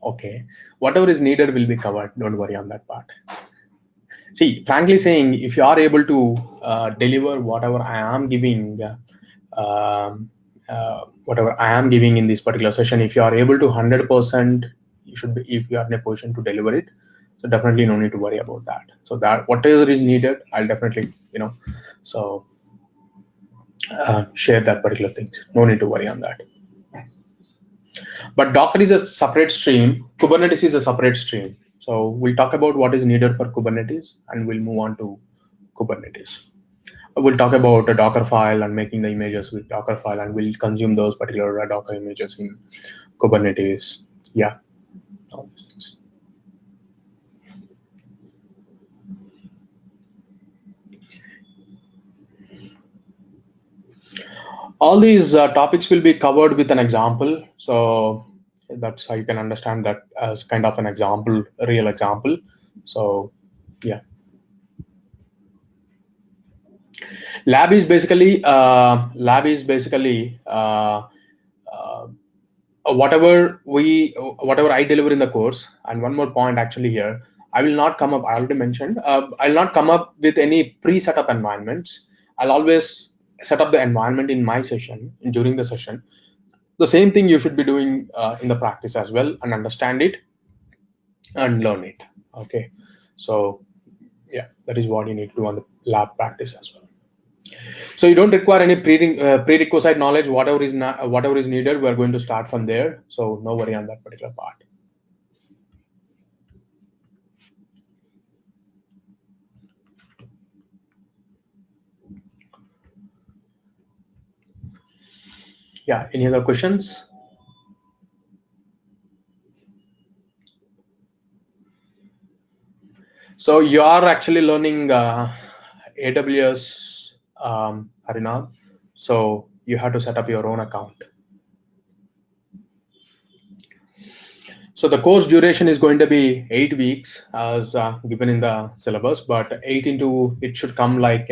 Okay, whatever is needed will be covered. Don't worry on that part. See, frankly saying, if you are able to deliver whatever I am giving, in this particular session, if you are able to 100%, you should be. If you are in a position to deliver it, so definitely no need to worry about that. So that whatever is needed, I'll definitely share that particular things. No need to worry on that. But Docker is a separate stream. Kubernetes is a separate stream. So we'll talk about what is needed for Kubernetes, and we'll move on to Kubernetes. We'll talk about a Docker file and making the images with Docker file, and we'll consume those particular Docker images in Kubernetes. Yeah, all these things. All these topics will be covered with an example. So that's how you can understand that as kind of an example, a real example. So yeah. Lab is basically whatever I deliver in the course. And one more point actually here, I will not come up, I already mentioned, I'll not come up with any pre-set up environments. I'll always set up the environment in my session, during the session. The same thing you should be doing in the practice as well, and understand it and learn it. Okay, so yeah, that is what you need to do on the lab practice as well. So you don't require any prerequisite knowledge. Whatever is needed, we are going to start from there. So no worry on that particular part. Yeah, any other questions? So you are actually learning AWS Arena. So you have to set up your own account. So the course duration is going to be 8 weeks as given in the syllabus, but 8 into, it should come like,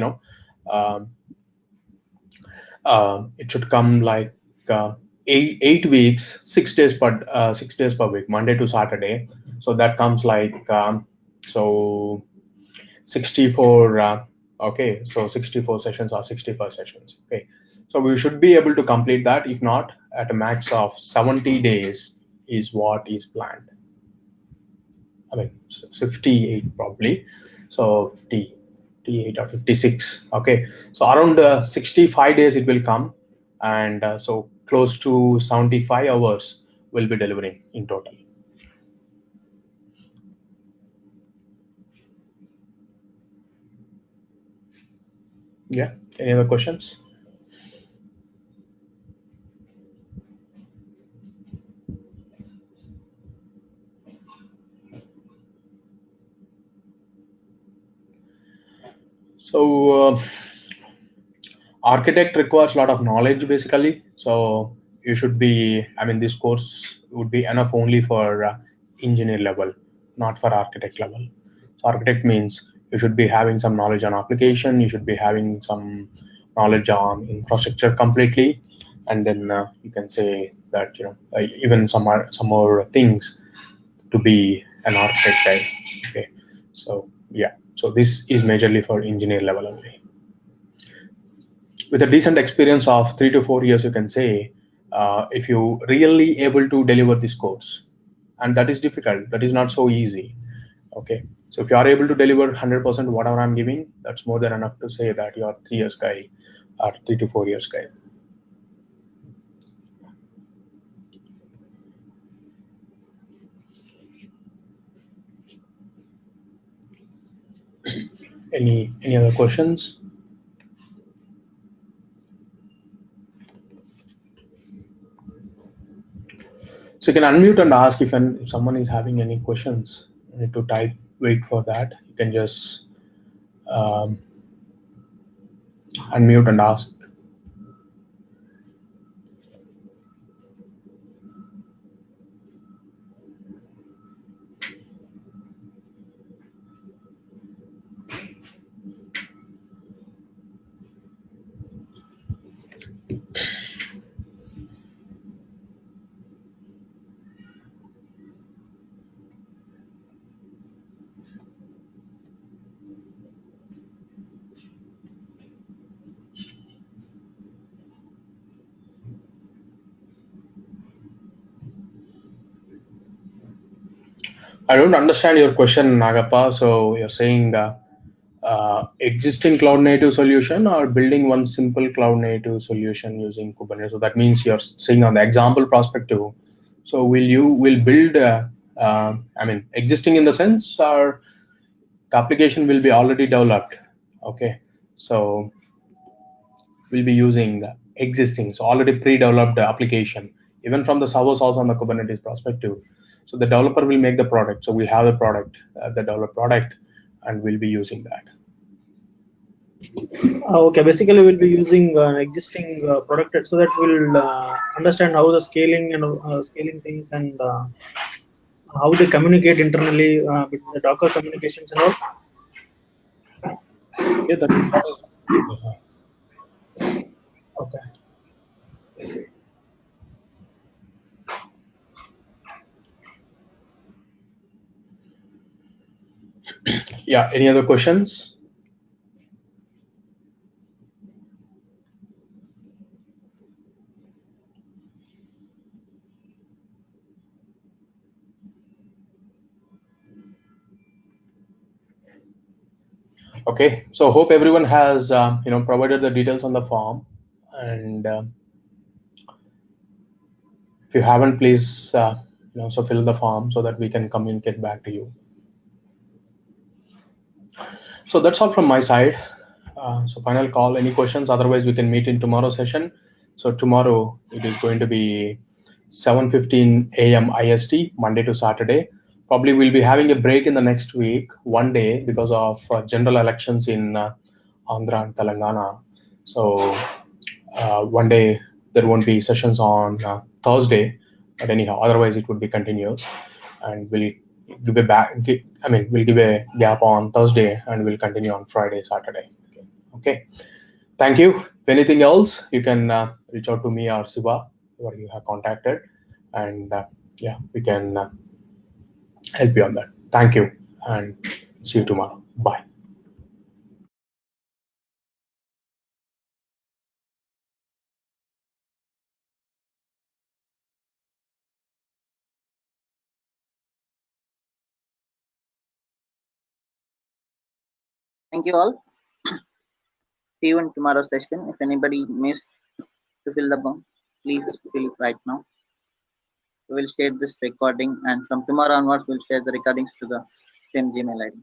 it should come like 8 weeks, 6 days per week, Monday to Saturday. So that comes like, so 64, okay, so 64 sessions or 65 sessions. Okay, so we should be able to complete that. If not, at a max of 70 days is what is planned. I mean, 58 probably. So 58 or 56. Okay, so around 65 days it will come, and so close to 75 hours will be delivering in total. Yeah, any other questions? So architect requires a lot of knowledge basically. So you should be, I mean, this course would be enough only for engineer level, not for architect level. So architect means you should be having some knowledge on application, you should be having some knowledge on infrastructure completely, and then you can say that, even some more things to be an architect type. Okay, so yeah, so this is majorly for engineer level only. With a decent experience of 3 to 4 years, you can say, if you really able to deliver this course, and that is difficult, that is not so easy. Okay, so if you are able to deliver 100% whatever I'm giving, that's more than enough to say that you are 3 years guy or 3 to 4 years guy. Any other questions? So you can unmute and ask if someone is having any questions. You need to type, wait for that. You can just unmute and ask. I don't understand your question, Nagappa. So you're saying existing cloud native solution or building one simple cloud native solution using Kubernetes. So that means you're saying on the example perspective. So will build, I mean, existing in the sense, or the application will be already developed? Okay, so we'll be using the existing, so already pre-developed application, even from the servers also on the Kubernetes perspective. So the developer will make the product. So we have the product, the developed product, and we'll be using that. Okay, basically we'll be using an existing product, so that we'll understand how the scaling and scaling things, and how they communicate internally between the Docker communications and all. Yeah, that Okay. Yeah, any other questions? Okay, so hope everyone has provided the details on the form, and if you haven't, please so fill the form so that we can communicate back to you. So that's all from my side. So final call, any questions? Otherwise, we can meet in tomorrow's session. So tomorrow it is going to be 7:15 a.m. IST, Monday to Saturday. Probably we'll be having a break in the next week, one day, because of general elections in Andhra and Telangana. So one day there won't be sessions on Thursday, but anyhow, otherwise it would be continuous, and we'll give we'll give a gap on Thursday, and we'll continue on Friday, Saturday. Okay. Thank you. If anything else, you can reach out to me or Siva, whoever you have contacted, and yeah, we can help you on that. Thank you, and see you tomorrow. Bye. Thank you all. See you in tomorrow's session. If anybody missed to fill the form, please fill it right now. We will share this recording, and from tomorrow onwards, we'll share the recordings to the same Gmail ID.